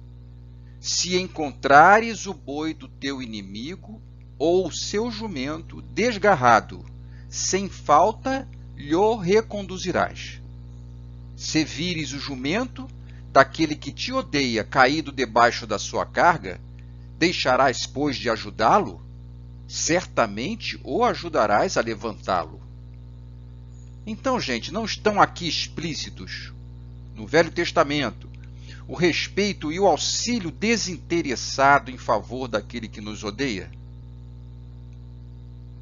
se encontrares o boi do teu inimigo ou o seu jumento desgarrado, sem falta lhe reconduzirás. Se vires o jumento daquele que te odeia caído debaixo da sua carga, deixarás, pois, de ajudá-lo? Certamente o ajudarás a levantá-lo. Então, gente, não estão aqui explícitos no Velho Testamento o respeito e o auxílio desinteressado em favor daquele que nos odeia?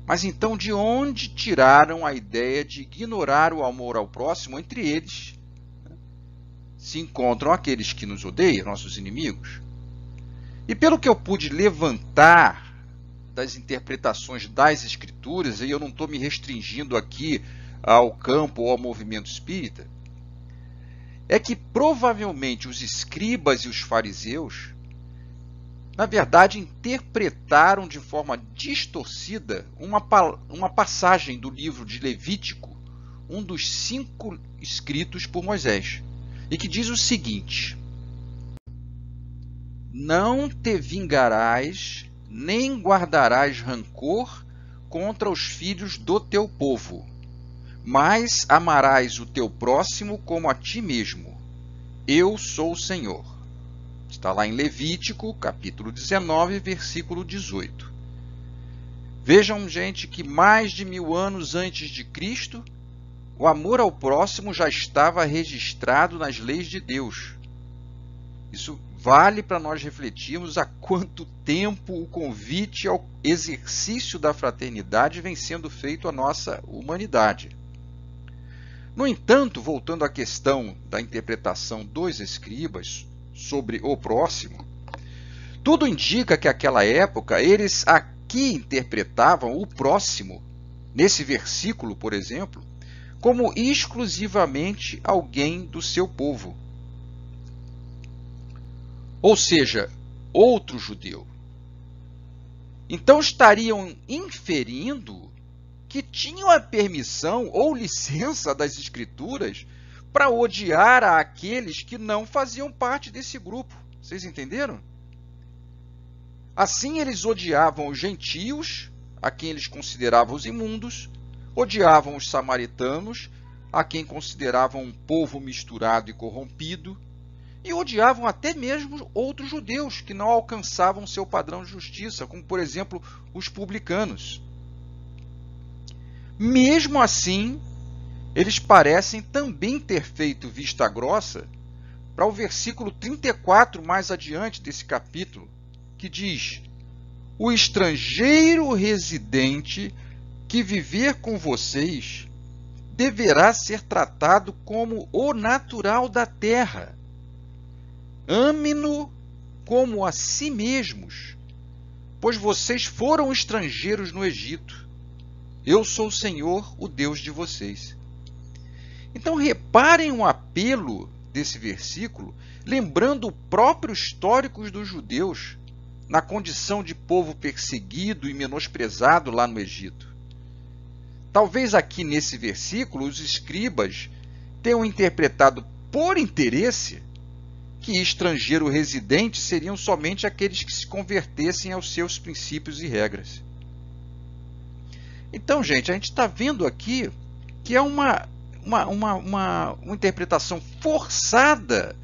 Mas então, de onde tiraram a ideia de ignorar o amor ao próximo? Entre eles se encontram aqueles que nos odeiam, nossos inimigos. E pelo que eu pude levantar das interpretações das Escrituras, e eu não estou me restringindo aqui ao campo ou ao movimento espírita, é que provavelmente os escribas e os fariseus, na verdade, interpretaram de forma distorcida uma passagem do livro de Levítico, um dos 5 escritos por Moisés, e que diz o seguinte: não te vingarás, nem guardarás rancor contra os filhos do teu povo, mas amarás o teu próximo como a ti mesmo. Eu sou o Senhor. Está lá em Levítico, capítulo 19, versículo 18. Vejam, gente, que mais de 1000 anos antes de Cristo, o amor ao próximo já estava registrado nas leis de Deus. Isso vale para nós refletirmos há quanto tempo o convite ao exercício da fraternidade vem sendo feito à nossa humanidade. No entanto, voltando à questão da interpretação dos escribas sobre o próximo, tudo indica que naquela época eles aqui interpretavam o próximo, nesse versículo, por exemplo, como exclusivamente alguém do seu povo. Ou seja, outro judeu. Então estariam inferindo que tinham a permissão ou licença das Escrituras para odiar aqueles que não faziam parte desse grupo. Vocês entenderam? Assim eles odiavam os gentios, a quem eles consideravam os imundos, odiavam os samaritanos, a quem consideravam um povo misturado e corrompido, e odiavam até mesmo outros judeus que não alcançavam seu padrão de justiça, como, por exemplo, os publicanos. Mesmo assim, eles parecem também ter feito vista grossa para o versículo 34 mais adiante desse capítulo, que diz: o estrangeiro residente que viver com vocês deverá ser tratado como o natural da terra. Ame-no como a si mesmos, pois vocês foram estrangeiros no Egito. Eu sou o Senhor, o Deus de vocês. Então reparem o apelo desse versículo, lembrando o próprio histórico dos judeus na condição de povo perseguido e menosprezado lá no Egito. Talvez aqui nesse versículo os escribas tenham interpretado por interesse que estrangeiro residente seriam somente aqueles que se convertessem aos seus princípios e regras. Então, gente, a gente está vendo aqui que é uma interpretação forçada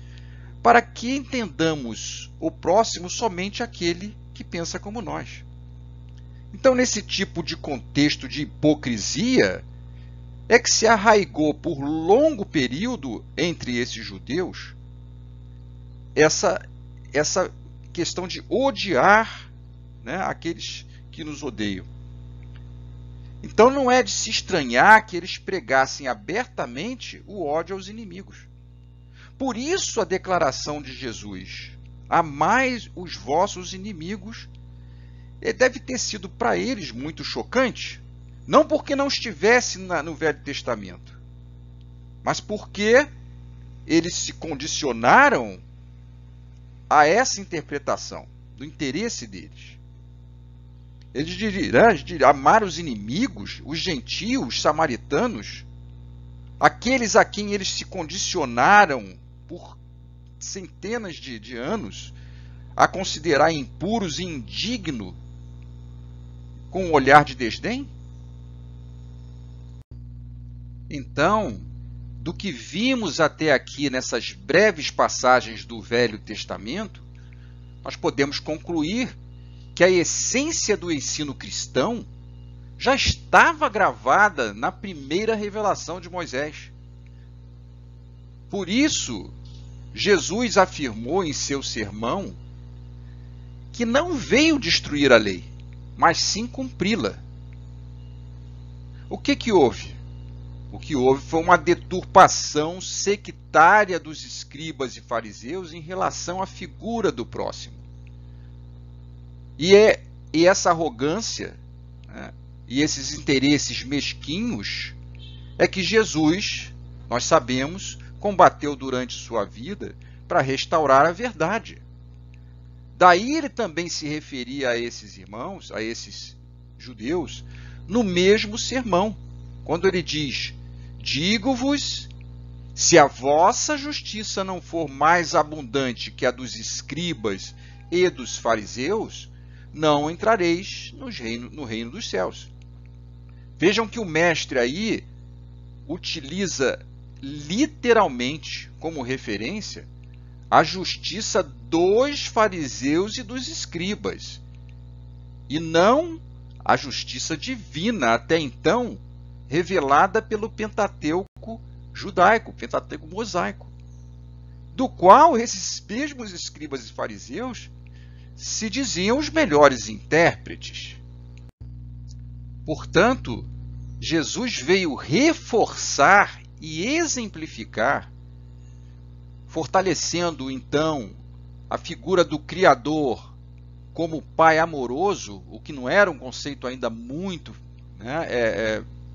para que entendamos o próximo somente aquele que pensa como nós. Então, nesse tipo de contexto de hipocrisia, é que se arraigou por longo período entre esses judeus essa questão de odiar, né, aqueles que nos odeiam. Então não é de se estranhar que eles pregassem abertamente o ódio aos inimigos. Por isso a declaração de Jesus, amai os vossos inimigos, deve ter sido para eles muito chocante, não porque não estivesse no Velho Testamento, mas porque eles se condicionaram a essa interpretação do interesse deles. Eles diriam amar os inimigos, os gentios, os samaritanos, aqueles a quem eles se condicionaram por centenas de anos a considerar impuros e indignos com um olhar de desdém? Então, do que vimos até aqui nessas breves passagens do Velho Testamento, nós podemos concluir que a essência do ensino cristão já estava gravada na primeira revelação de Moisés. Por isso, Jesus afirmou em seu sermão que não veio destruir a lei, mas sim cumpri-la. O que houve? O que houve foi uma deturpação sectária dos escribas e fariseus em relação à figura do próximo. E é e essa arrogância, né, e esses interesses mesquinhos é que Jesus, nós sabemos, combateu durante sua vida para restaurar a verdade. Daí ele também se referia a esses irmãos, a esses judeus, no mesmo sermão, quando ele diz: digo-vos, se a vossa justiça não for mais abundante que a dos escribas e dos fariseus, não entrareis no reino dos céus. Vejam que o mestre aí utiliza literalmente como referência a justiça dos fariseus e dos escribas, e não a justiça divina até então revelada pelo Pentateuco judaico, Pentateuco mosaico, do qual esses mesmos escribas e fariseus se diziam os melhores intérpretes. Portanto, Jesus veio reforçar e exemplificar, fortalecendo então a figura do Criador como Pai amoroso, o que não era um conceito ainda muito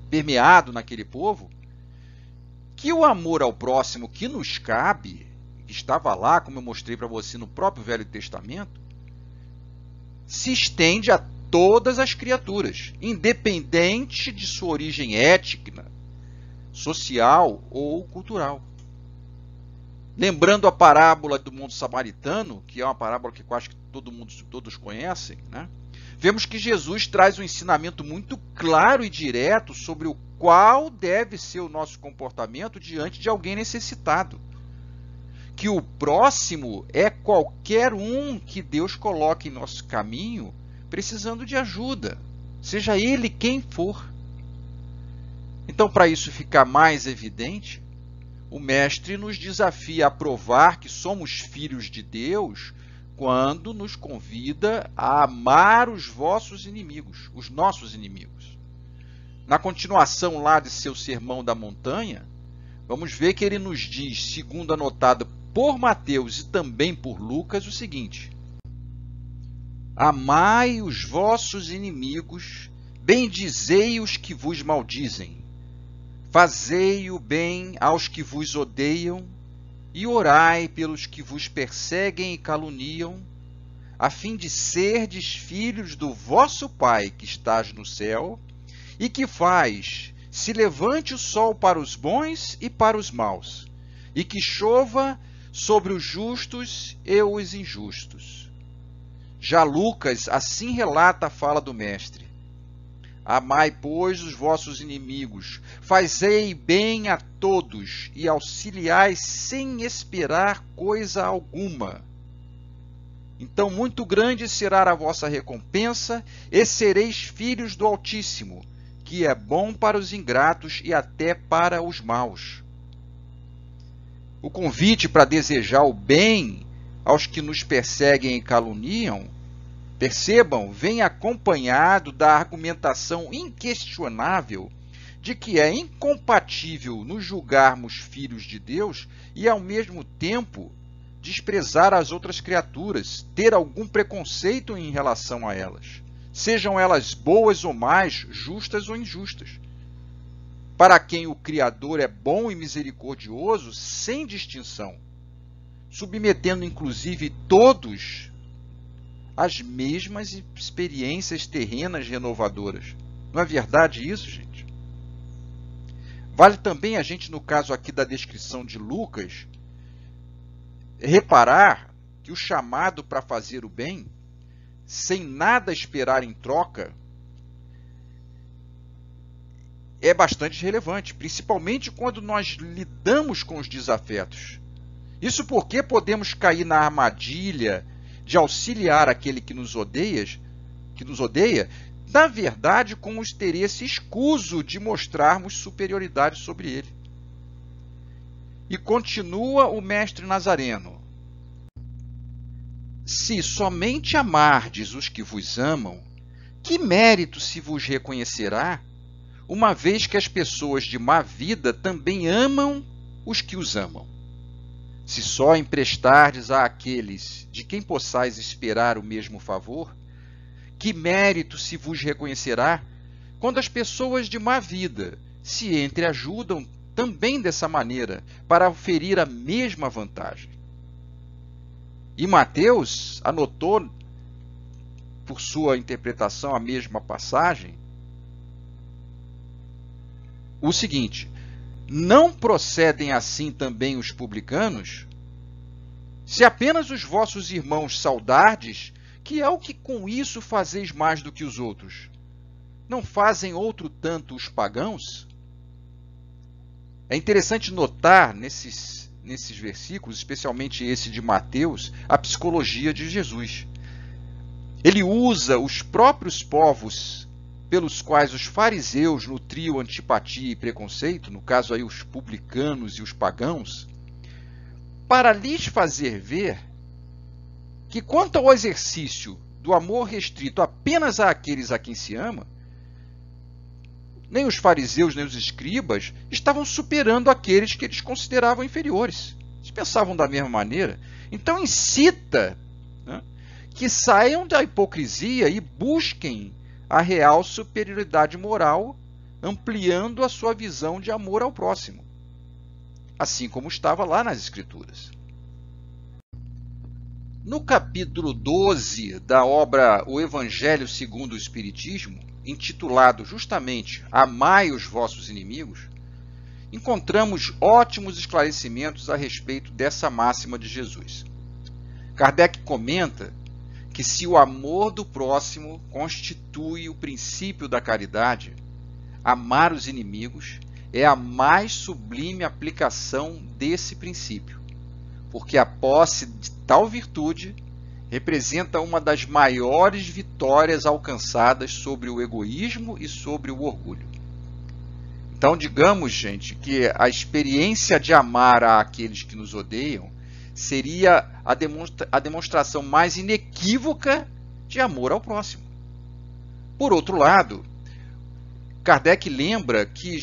permeado naquele povo, que o amor ao próximo que nos cabe, que estava lá, como eu mostrei para você no próprio Velho Testamento, se estende a todas as criaturas, independente de sua origem étnica, social ou cultural. Lembrando a parábola do monte samaritano, que é uma parábola que quase todos conhecem, né? Vemos que Jesus traz um ensinamento muito claro e direto sobre o qual deve ser o nosso comportamento diante de alguém necessitado. Que o próximo é qualquer um que Deus coloque em nosso caminho precisando de ajuda, seja ele quem for. Então, para isso ficar mais evidente, o mestre nos desafia a provar que somos filhos de Deus quando nos convida a amar os vossos inimigos, os nossos inimigos. Na continuação lá de seu Sermão da Montanha, vamos ver que ele nos diz, segundo anotado por Mateus e também por Lucas, o seguinte: amai os vossos inimigos, bendizei os que vos maldizem, fazei o bem aos que vos odeiam e orai pelos que vos perseguem e caluniam, a fim de serdes filhos do vosso Pai que estás no céu e que faz se levante o sol para os bons e para os maus, e que chova sobre os justos e os injustos. Já Lucas assim relata a fala do mestre: amai, pois, os vossos inimigos, fazei bem a todos e auxiliai sem esperar coisa alguma. Então muito grande será a vossa recompensa, e sereis filhos do Altíssimo, que é bom para os ingratos e até para os maus. O convite para desejar o bem aos que nos perseguem e caluniam, percebam, vem acompanhado da argumentação inquestionável de que é incompatível nos julgarmos filhos de Deus e, ao mesmo tempo, desprezar as outras criaturas, ter algum preconceito em relação a elas, sejam elas boas ou más, justas ou injustas. Para quem o Criador é bom e misericordioso, sem distinção, submetendo inclusive todos às mesmas experiências terrenas renovadoras. Não é verdade isso, gente? Vale também a gente, no caso aqui da descrição de Lucas, reparar que o chamado para fazer o bem, sem nada esperar em troca, é bastante relevante, principalmente quando nós lidamos com os desafetos. Isso porque podemos cair na armadilha de auxiliar aquele que nos odeia, na verdade com o interesse escuso de mostrarmos superioridade sobre ele. E continua o mestre Nazareno: se somente amardes os que vos amam, que mérito se vos reconhecerá, uma vez que as pessoas de má vida também amam os que os amam? Se só emprestardes àqueles de quem possais esperar o mesmo favor, que mérito se vos reconhecerá, quando as pessoas de má vida se entreajudam também dessa maneira, para oferir a mesma vantagem? E Mateus anotou, por sua interpretação, a mesma passagem, o seguinte: não procedem assim também os publicanos? Se apenas os vossos irmãos saudardes, que é o que com isso fazeis mais do que os outros? Não fazem outro tanto os pagãos? É interessante notar nesses versículos, especialmente esse de Mateus, a psicologia de Jesus. Ele usa os próprios povos pelos quais os fariseus nutriam antipatia e preconceito, no caso aí os publicanos e os pagãos, para lhes fazer ver que, quanto ao exercício do amor restrito apenas àqueles a quem se ama, nem os fariseus nem os escribas estavam superando aqueles que eles consideravam inferiores. Eles pensavam da mesma maneira. Então incita, né, que saiam da hipocrisia e busquem a real superioridade moral, ampliando a sua visão de amor ao próximo, assim como estava lá nas Escrituras. No capítulo 12 da obra O Evangelho segundo o Espiritismo, intitulado justamente Amai os vossos inimigos, encontramos ótimos esclarecimentos a respeito dessa máxima de Jesus. Kardec comenta que, se o amor do próximo constitui o princípio da caridade, amar os inimigos é a mais sublime aplicação desse princípio, porque a posse de tal virtude representa uma das maiores vitórias alcançadas sobre o egoísmo e sobre o orgulho. Então, digamos, gente, que a experiência de amar àqueles que nos odeiam seria a demonstração mais inequívoca de amor ao próximo. Por outro lado, Kardec lembra que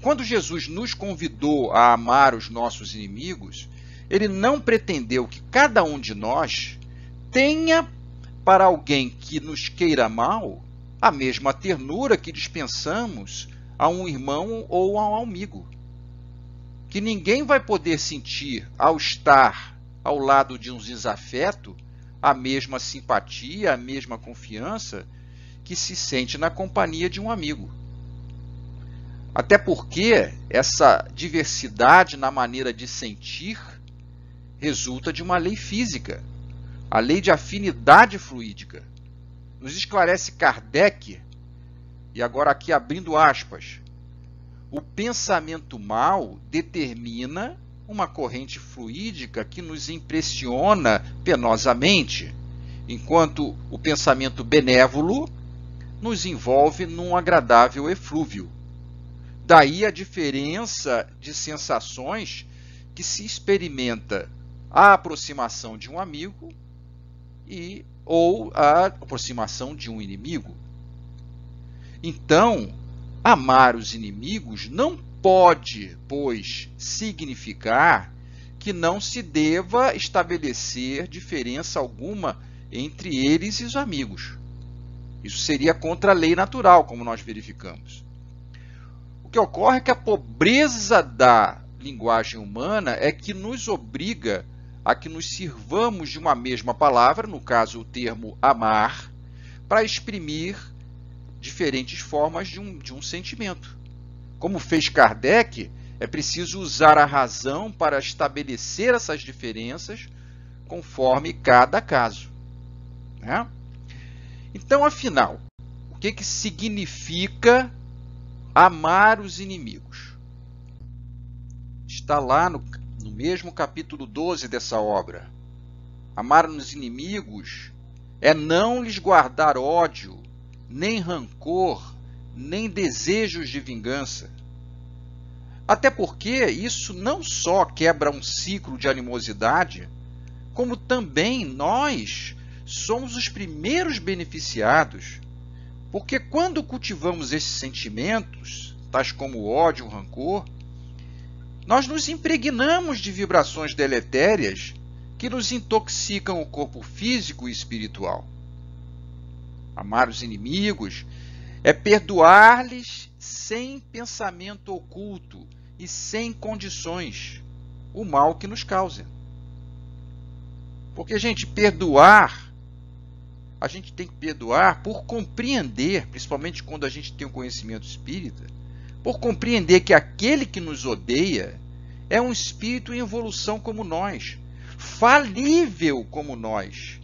quando Jesus nos convidou a amar os nossos inimigos, ele não pretendeu que cada um de nós tenha para alguém que nos queira mal a mesma ternura que dispensamos a um irmão ou a um amigo. Que ninguém vai poder sentir, ao estar ao lado de um desafeto, a mesma simpatia, a mesma confiança que se sente na companhia de um amigo. Até porque essa diversidade na maneira de sentir resulta de uma lei física, a lei de afinidade fluídica. Nos esclarece Kardec, e agora aqui abrindo aspas, o pensamento mau determina uma corrente fluídica que nos impressiona penosamente, enquanto o pensamento benévolo nos envolve num agradável eflúvio. Daí a diferença de sensações que se experimenta a aproximação de um amigo ou a aproximação de um inimigo. Então, amar os inimigos não pode, pois, significar que não se deva estabelecer diferença alguma entre eles e os amigos. Isso seria contra a lei natural, como nós verificamos. O que ocorre é que a pobreza da linguagem humana é que nos obriga a que nos sirvamos de uma mesma palavra, no caso o termo amar, para exprimir diferentes formas de um sentimento. Como fez Kardec, é preciso usar a razão para estabelecer essas diferenças conforme cada caso, né? Então, afinal, o que significa amar os inimigos? Está lá no mesmo capítulo 12 dessa obra. Amar os inimigos é não lhes guardar ódio, nem rancor, nem desejos de vingança. Até porque isso não só quebra um ciclo de animosidade, como também nós somos os primeiros beneficiados, porque quando cultivamos esses sentimentos, tais como o ódio, o rancor, nós nos impregnamos de vibrações deletérias que nos intoxicam o corpo físico e espiritual. amar os inimigos, é perdoar-lhes sem pensamento oculto e sem condições o mal que nos causem. Porque, gente, a gente tem que perdoar por compreender, principalmente quando a gente tem um conhecimento espírita, por compreender que aquele que nos odeia é um espírito em evolução como nós, falível como nós,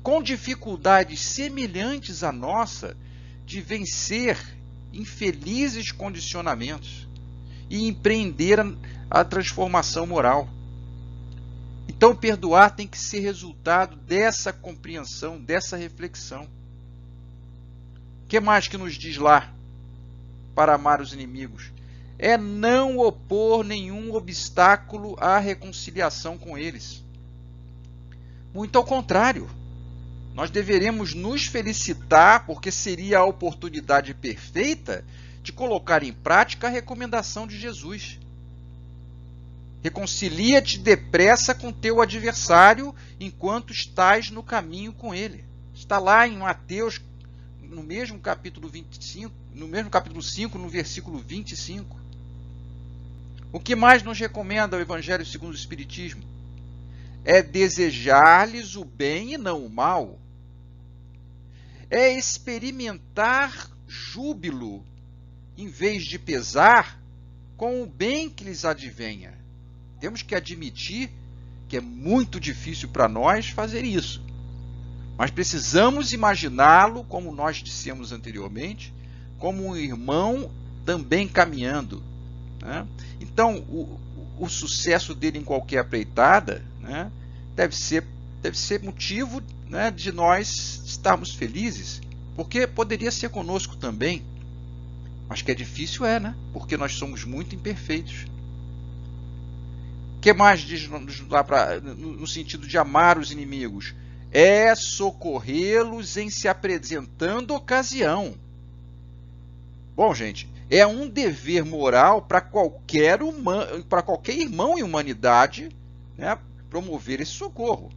com dificuldades semelhantes à nossa de vencer infelizes condicionamentos e empreender a transformação moral. Então, perdoar tem que ser resultado dessa compreensão, dessa reflexão. O que mais que nos diz lá para amar os inimigos? É não opor nenhum obstáculo à reconciliação com eles. Muito ao contrário, nós deveremos nos felicitar porque seria a oportunidade perfeita de colocar em prática a recomendação de Jesus. Reconcilia-te depressa com teu adversário enquanto estás no caminho com ele. Está lá em Mateus, no mesmo capítulo 25, no mesmo capítulo 5, no versículo 25. O que mais nos recomenda o Evangelho segundo o Espiritismo? É desejar-lhes o bem e não o mal. É experimentar júbilo, em vez de pesar, com o bem que lhes advenha. Temos que admitir que é muito difícil para nós fazer isso. Mas precisamos imaginá-lo, como nós dissemos anteriormente, como um irmão também caminhando. Né? Então, o sucesso dele em qualquer empreitada, né, deve ser motivo, né, de nós estarmos felizes, porque poderia ser conosco também. Mas que é difícil né? Porque nós somos muito imperfeitos. O que mais diz no sentido de amar os inimigos? É socorrê-los em se apresentando ocasião. Bom, gente, é um dever moral para qualquer irmão em humanidade, né, promover esse socorro.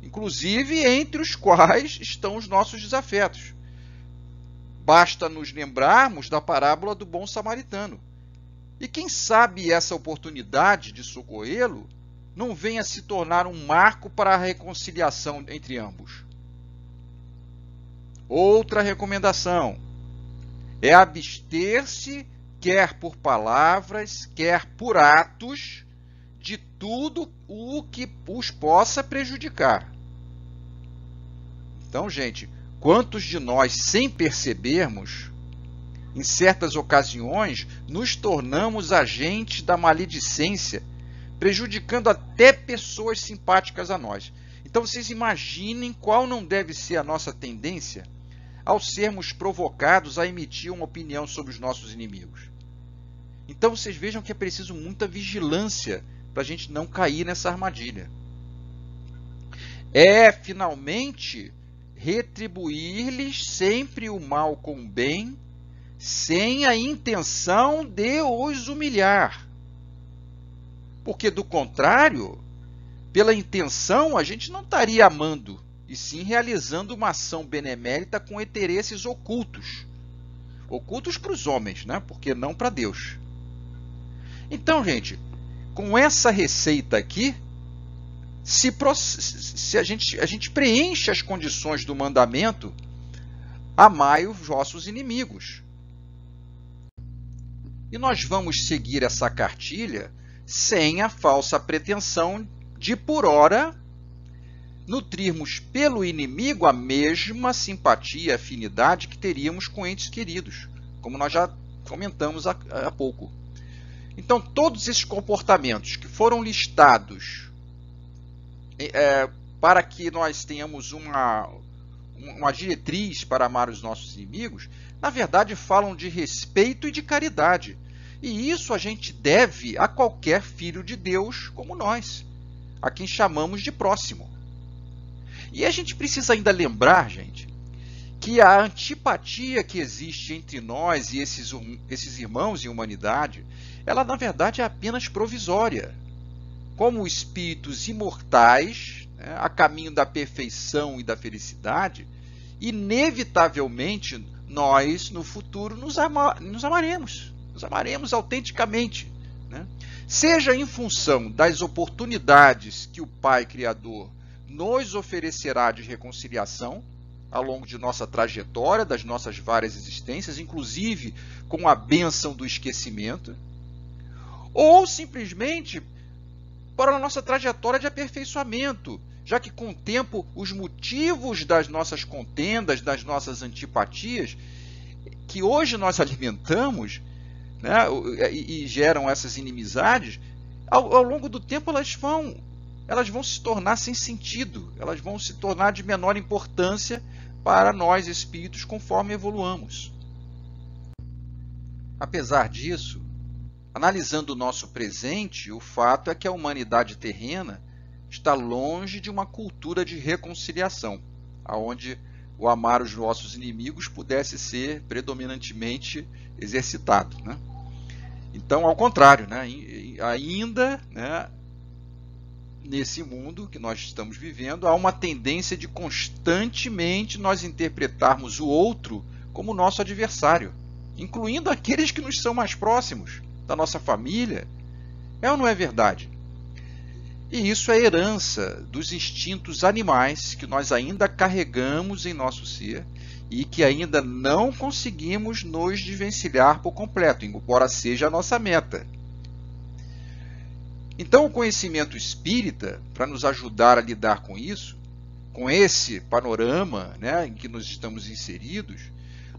Inclusive entre os quais estão os nossos desafetos. Basta nos lembrarmos da parábola do bom samaritano. E quem sabe essa oportunidade de socorrê-lo não venha se tornar um marco para a reconciliação entre ambos. Outra recomendação é abster-se, quer por palavras, quer por atos, de tudo o que os possa prejudicar. Então, gente, quantos de nós, sem percebermos, em certas ocasiões, nos tornamos agentes da maledicência, prejudicando até pessoas simpáticas a nós. Então, vocês imaginem qual não deve ser a nossa tendência ao sermos provocados a emitir uma opinião sobre os nossos inimigos. Então, vocês vejam que é preciso muita vigilância para a gente não cair nessa armadilha. É, finalmente, retribuir-lhes sempre o mal com o bem, sem a intenção de os humilhar. Porque, do contrário, pela intenção, a gente não estaria amando, e sim realizando uma ação benemérita com interesses ocultos. Ocultos para os homens, né? Porque não para Deus. Então, gente, com essa receita aqui, se a gente preenche as condições do mandamento, amai os vossos inimigos. E nós vamos seguir essa cartilha sem a falsa pretensão de, por ora, nutrirmos pelo inimigo a mesma simpatia e afinidade que teríamos com entes queridos, como nós já comentamos há pouco. Então, todos esses comportamentos que foram listados para que nós tenhamos uma diretriz para amar os nossos inimigos, na verdade falam de respeito e de caridade. E isso a gente deve a qualquer filho de Deus como nós, a quem chamamos de próximo. E a gente precisa ainda lembrar, gente, que a antipatia que existe entre nós e esses irmãos em humanidade, ela na verdade é apenas provisória. Como espíritos imortais, né, a caminho da perfeição e da felicidade, inevitavelmente nós, no futuro, nos amaremos autenticamente, né? Seja em função das oportunidades que o Pai Criador nos oferecerá de reconciliação ao longo de nossa trajetória, das nossas várias existências, inclusive com a bênção do esquecimento, ou simplesmente para a nossa trajetória de aperfeiçoamento, já que com o tempo os motivos das nossas contendas, das nossas antipatias, que hoje nós alimentamos, né, e geram essas inimizades, ao longo do tempo elas vão se tornar sem sentido, elas vão se tornar de menor importância para nós espíritos conforme evoluamos. Apesar disso, analisando o nosso presente, o fato é que a humanidade terrena está longe de uma cultura de reconciliação, onde o amar os nossos inimigos pudesse ser predominantemente exercitado, né? Então, ao contrário, né? Ainda, né, nesse mundo que nós estamos vivendo, há uma tendência de constantemente nós interpretarmos o outro como nosso adversário, incluindo aqueles que nos são mais próximos, da nossa família. É ou não é verdade? E isso é herança dos instintos animais que nós ainda carregamos em nosso ser e que ainda não conseguimos nos desvencilhar por completo, embora seja a nossa meta. Então, o conhecimento espírita, para nos ajudar a lidar com isso, com esse panorama, né, em que nós estamos inseridos,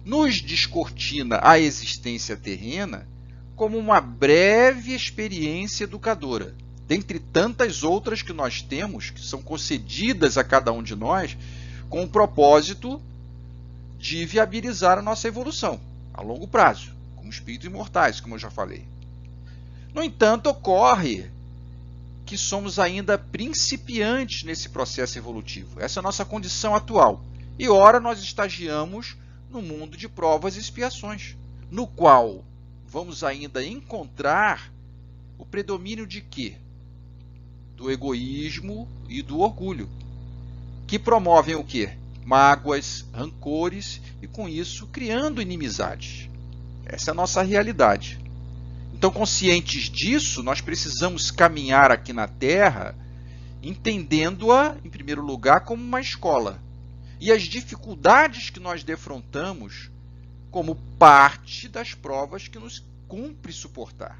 nos descortina a existência terrena como uma breve experiência educadora, dentre tantas outras que nós temos, que são concedidas a cada um de nós, com o propósito de viabilizar a nossa evolução a longo prazo, como espíritos imortais, como eu já falei. No entanto, ocorre que somos ainda principiantes nesse processo evolutivo. Essa é a nossa condição atual. E ora nós estagiamos no mundo de provas e expiações, no qual vamos ainda encontrar o predomínio de quê? Do egoísmo e do orgulho, que promovem o quê? Mágoas, rancores e, com isso, criando inimizades. Essa é a nossa realidade. Então, conscientes disso, nós precisamos caminhar aqui na Terra, entendendo-a, em primeiro lugar, como uma escola. E as dificuldades que nós defrontamos como parte das provas que nos cumpre suportar.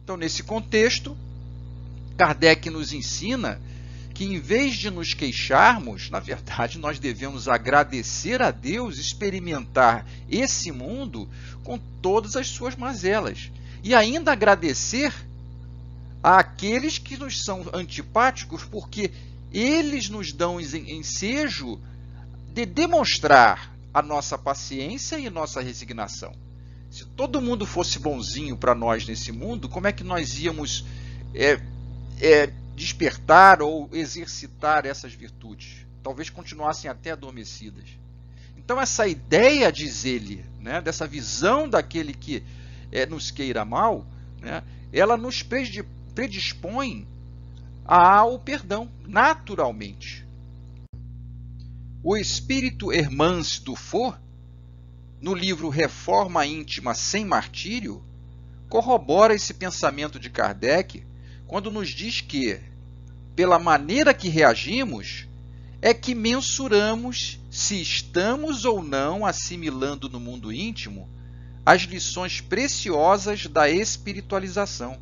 Então, nesse contexto, Kardec nos ensina que, em vez de nos queixarmos, na verdade, nós devemos agradecer a Deus, experimentar esse mundo com todas as suas mazelas. E ainda agradecer àqueles que nos são antipáticos, porque eles nos dão ensejo de demonstrar a nossa paciência e nossa resignação. Se todo mundo fosse bonzinho para nós nesse mundo, como é que nós íamos despertar ou exercitar essas virtudes? Talvez continuassem até adormecidas. Então, essa ideia, diz ele, né, dessa visão daquele que nos queira mal, né, ela nos predispõe ao perdão, naturalmente. O espírito Hermance Dufour, no livro Reforma Íntima Sem Martírio, corrobora esse pensamento de Kardec quando nos diz que, pela maneira que reagimos, é que mensuramos se estamos ou não assimilando no mundo íntimo as lições preciosas da espiritualização.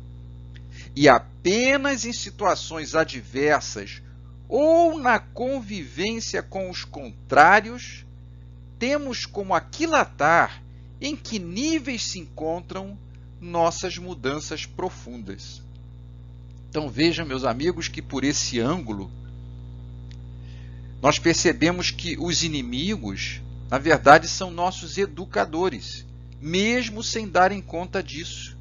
E apenas em situações adversas ou na convivência com os contrários, temos como aquilatar em que níveis se encontram nossas mudanças profundas. Então vejam, meus amigos, que por esse ângulo nós percebemos que os inimigos, na verdade, são nossos educadores, mesmo sem darem conta disso,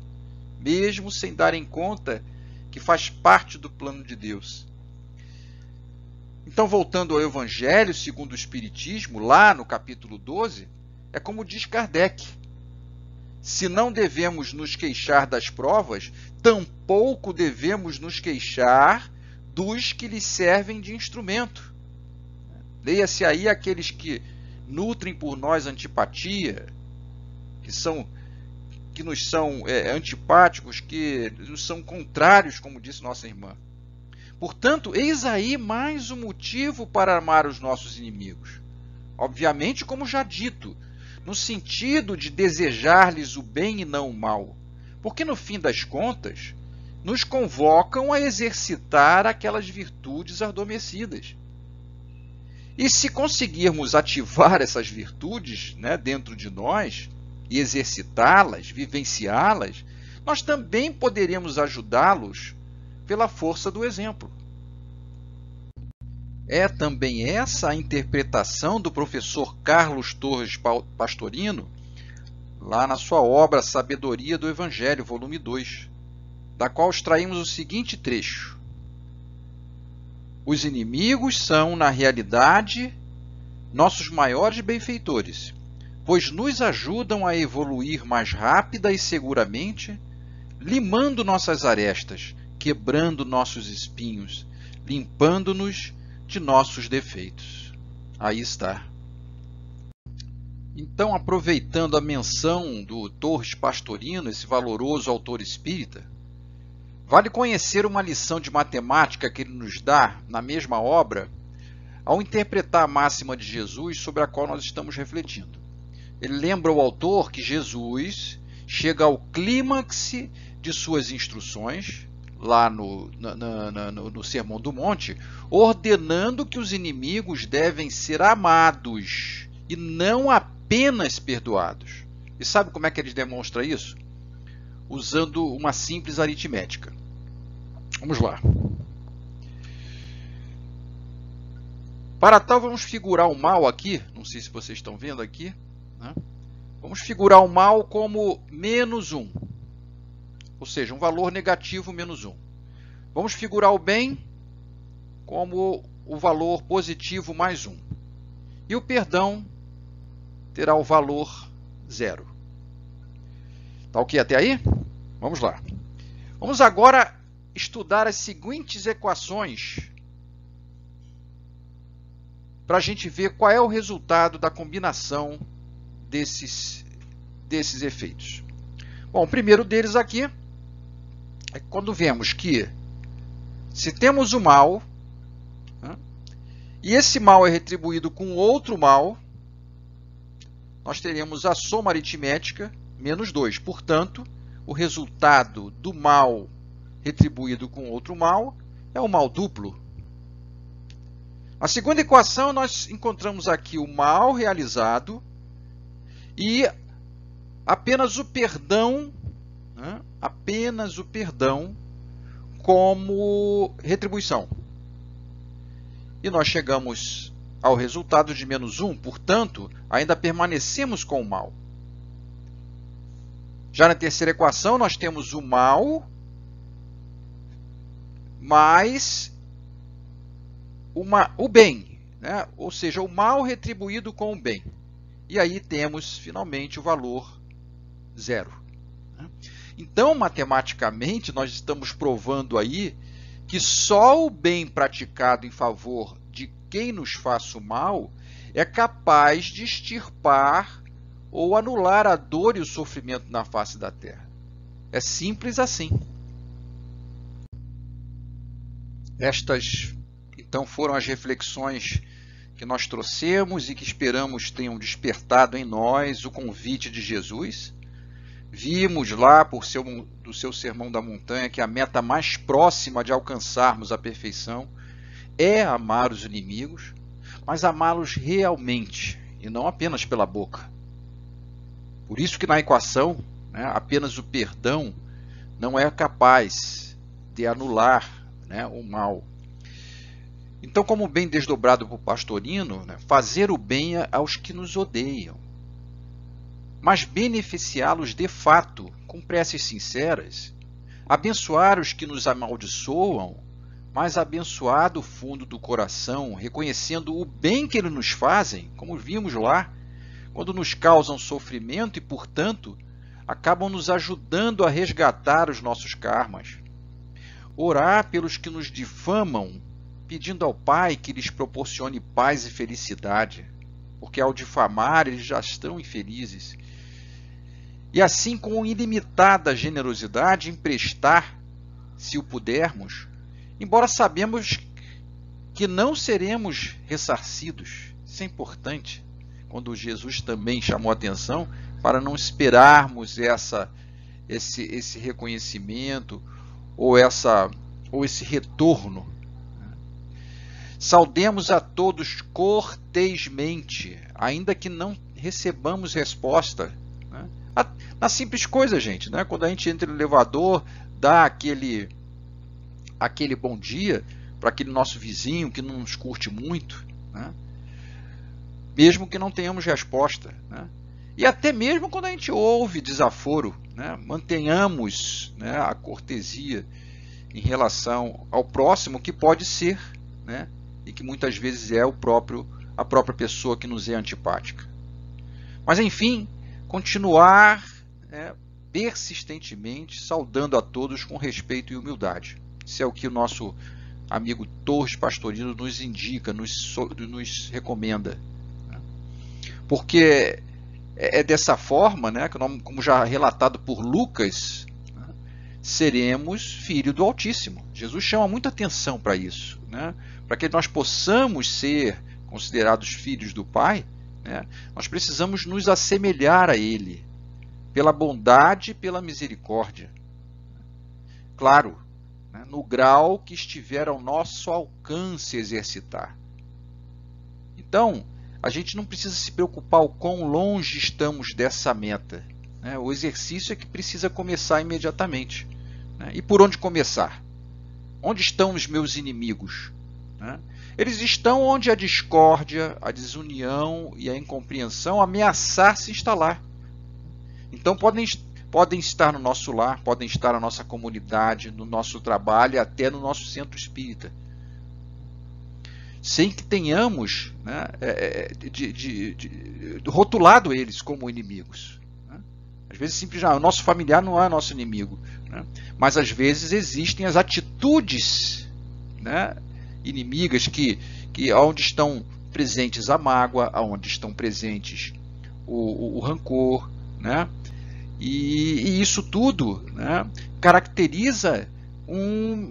mesmo sem darem conta que faz parte do plano de Deus. Então, voltando ao Evangelho segundo o Espiritismo, lá no capítulo 12, é como diz Kardec: se não devemos nos queixar das provas, tampouco devemos nos queixar dos que lhes servem de instrumento. Leia-se aí aqueles que nutrem por nós antipatia, que nos são antipáticos, que nos são contrários, como disse nossa irmã. Portanto, eis aí mais um motivo para amar os nossos inimigos. Obviamente, como já dito, no sentido de desejar-lhes o bem e não o mal, porque no fim das contas, nos convocam a exercitar aquelas virtudes adormecidas. E se conseguirmos ativar essas virtudes, dentro de nós, e exercitá-las, vivenciá-las, nós também poderemos ajudá-los pela força do exemplo. É também essa a interpretação do professor Carlos Torres Pastorino, lá na sua obra Sabedoria do Evangelho, volume 2, da qual extraímos o seguinte trecho: os inimigos são, na realidade, nossos maiores benfeitores, pois nos ajudam a evoluir mais rápida e seguramente, limando nossas arestas, quebrando nossos espinhos, limpando-nos de nossos defeitos. Aí está. Então, aproveitando a menção do Torres Pastorino, esse valoroso autor espírita, vale conhecer uma lição de matemática que ele nos dá na mesma obra, ao interpretar a máxima de Jesus sobre a qual nós estamos refletindo. Ele lembra o autor que Jesus chega ao clímax de suas instruções, lá no Sermão do Monte, ordenando que os inimigos devem ser amados e não apenas perdoados. E sabe como é que ele demonstra isso? Usando uma simples aritmética. Vamos lá. Para tal, vamos figurar o mal aqui, não sei se vocês estão vendo aqui, né? Vamos figurar o mal como menos 1, ou seja, um valor negativo menos 1. Vamos figurar o bem como o valor positivo mais 1. E o perdão terá o valor 0. Tá ok até aí? Vamos lá. Vamos agora estudar as seguintes equações para a gente ver qual é o resultado da combinação desses efeitos. Bom, o primeiro deles aqui é quando vemos que se temos o mal, e esse mal é retribuído com outro mal, nós teremos a soma aritmética menos 2. Portanto, o resultado do mal retribuído com outro mal é o mal duplo. Na segunda equação, nós encontramos aqui o mal realizado e apenas o perdão, como retribuição. E nós chegamos ao resultado de menos 1, portanto, ainda permanecemos com o mal. Já na terceira equação, nós temos o mal mais o bem, ou seja, o mal retribuído com o bem. E aí temos, finalmente, o valor 0. Então, matematicamente, nós estamos provando aí que só o bem praticado em favor de quem nos faça o mal é capaz de extirpar ou anular a dor e o sofrimento na face da terra. É simples assim. Estas, então, foram as reflexões que nós trouxemos e que esperamos tenham despertado em nós o convite de Jesus. Vimos lá do seu Sermão da Montanha que a meta mais próxima de alcançarmos a perfeição é amar os inimigos, mas amá-los realmente e não apenas pela boca. Por isso que na equação, apenas o perdão não é capaz de anular o mal. Então, como bem desdobrado por Pastorino, fazer o bem aos que nos odeiam, mas beneficiá-los de fato, com preces sinceras, abençoar os que nos amaldiçoam, mas abençoar do fundo do coração, reconhecendo o bem que eles nos fazem, como vimos lá, quando nos causam sofrimento e, portanto, acabam nos ajudando a resgatar os nossos karmas. Orar pelos que nos difamam, pedindo ao Pai que lhes proporcione paz e felicidade, porque ao difamar eles já estão infelizes. E assim, com ilimitada generosidade, emprestar, se o pudermos, embora sabemos que não seremos ressarcidos. Isso é importante, quando Jesus também chamou a atenção para não esperarmos esse reconhecimento ou esse retorno. Saudemos a todos cortesmente, ainda que não recebamos resposta. Na simples coisa, gente, né? Quando a gente entra no elevador, dá aquele bom dia para aquele nosso vizinho que não nos curte muito, né? Mesmo que não tenhamos resposta, né? E até mesmo quando a gente ouve desaforo, né? Mantenhamos, né, a cortesia em relação ao próximo, que pode ser, né? E que muitas vezes é a própria pessoa que nos é antipática. Mas enfim, continuar, né, persistentemente saudando a todos com respeito e humildade. Isso é o que o nosso amigo Torres Pastorino nos indica, nos recomenda. Porque é dessa forma, né, como já relatado por Lucas, né, seremos filhos do Altíssimo. Jesus chama muita atenção para isso, né, para que nós possamos ser considerados filhos do Pai, né, nós precisamos nos assemelhar a Ele, pela bondade e pela misericórdia. Claro, né, no grau que estiver ao nosso alcance exercitar. Então, a gente não precisa se preocupar o quão longe estamos dessa meta, né? O exercício é que precisa começar imediatamente, né? E por onde começar? Onde estão os meus inimigos, né? Eles estão onde a discórdia, a desunião e a incompreensão ameaçar se instalar. Então podem estar no nosso lar, podem estar na nossa comunidade, no nosso trabalho e até no nosso centro espírita. Sem que tenhamos, né, rotulado eles como inimigos, né? Às vezes simplesmente o nosso familiar não é nosso inimigo, né? Mas às vezes existem as atitudes, né, inimigas que onde estão presentes a mágoa, onde estão presentes o rancor, né? E isso tudo, né, caracteriza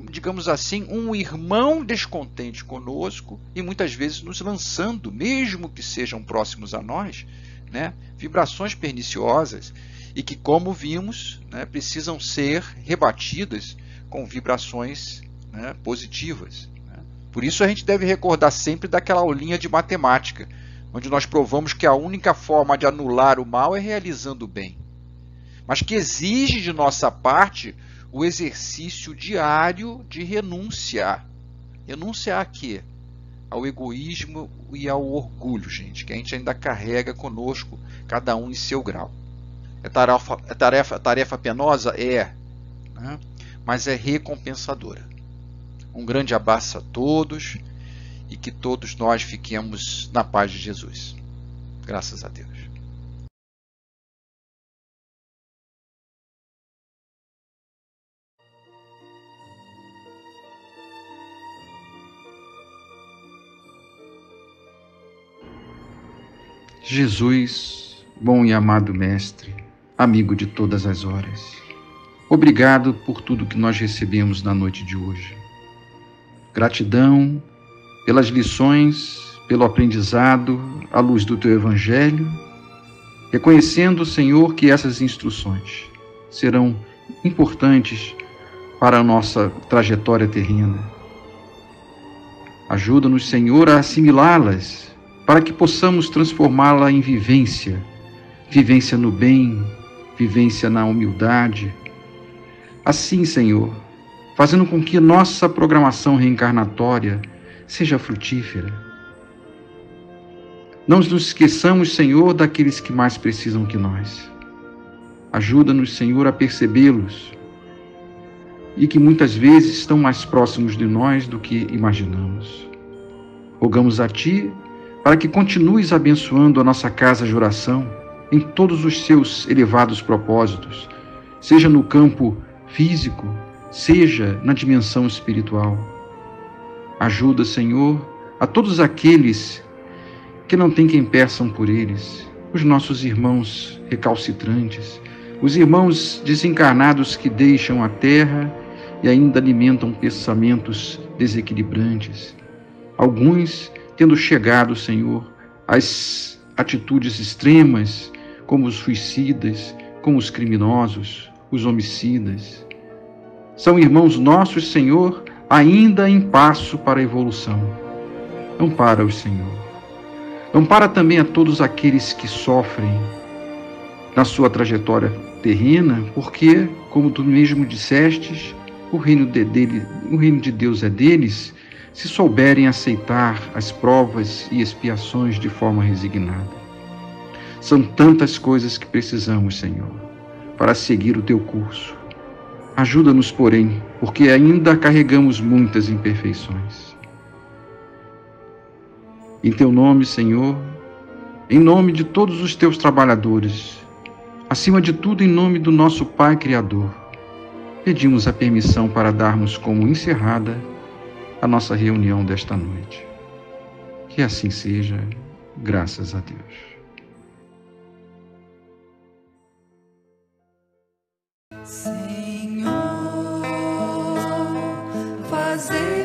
digamos assim, um irmão descontente conosco e muitas vezes nos lançando, mesmo que sejam próximos a nós, né, vibrações perniciosas e que, como vimos, né, precisam ser rebatidas com vibrações, né, positivas, né. Por isso a gente deve recordar sempre daquela aulinha de matemática, onde nós provamos que a única forma de anular o mal é realizando o bem, mas que exige de nossa parte o exercício diário de renúncia. Renunciar a quê? Ao egoísmo e ao orgulho, gente, que a gente ainda carrega conosco, cada um em seu grau. É tarefa penosa? É, né? Mas é recompensadora. Um grande abraço a todos e que todos nós fiquemos na paz de Jesus. Graças a Deus. Jesus, bom e amado Mestre, amigo de todas as horas, obrigado por tudo que nós recebemos na noite de hoje. Gratidão pelas lições, pelo aprendizado à luz do Teu Evangelho, reconhecendo, Senhor, que essas instruções serão importantes para a nossa trajetória terrena. Ajuda-nos, Senhor, a assimilá-las, para que possamos transformá-la em vivência, vivência no bem, vivência na humildade. Assim, Senhor, fazendo com que nossa programação reencarnatória seja frutífera. Não nos esqueçamos, Senhor, daqueles que mais precisam que nós. Ajuda-nos, Senhor, a percebê-los e que muitas vezes estão mais próximos de nós do que imaginamos. Rogamos a Ti para que continues abençoando a nossa casa de oração em todos os seus elevados propósitos, seja no campo físico, seja na dimensão espiritual. Ajuda, Senhor, a todos aqueles que não têm quem peçam por eles, os nossos irmãos recalcitrantes, os irmãos desencarnados que deixam a terra e ainda alimentam pensamentos desequilibrantes. Alguns tendo chegado, Senhor, às atitudes extremas, como os suicidas, como os criminosos, os homicidas. São irmãos nossos, Senhor, ainda em passo para a evolução. Ampara-os, Senhor. Ampara também a todos aqueles que sofrem na sua trajetória terrena, porque, como tu mesmo dissestes, o reino de Deus é deles, se souberem aceitar as provas e expiações de forma resignada. São tantas coisas que precisamos, Senhor, para seguir o teu curso. Ajuda-nos, porém, porque ainda carregamos muitas imperfeições. Em teu nome, Senhor, em nome de todos os teus trabalhadores, acima de tudo em nome do nosso Pai Criador, pedimos a permissão para darmos como encerrada a nossa reunião desta noite. Que assim seja, graças a Deus. Senhor, fazer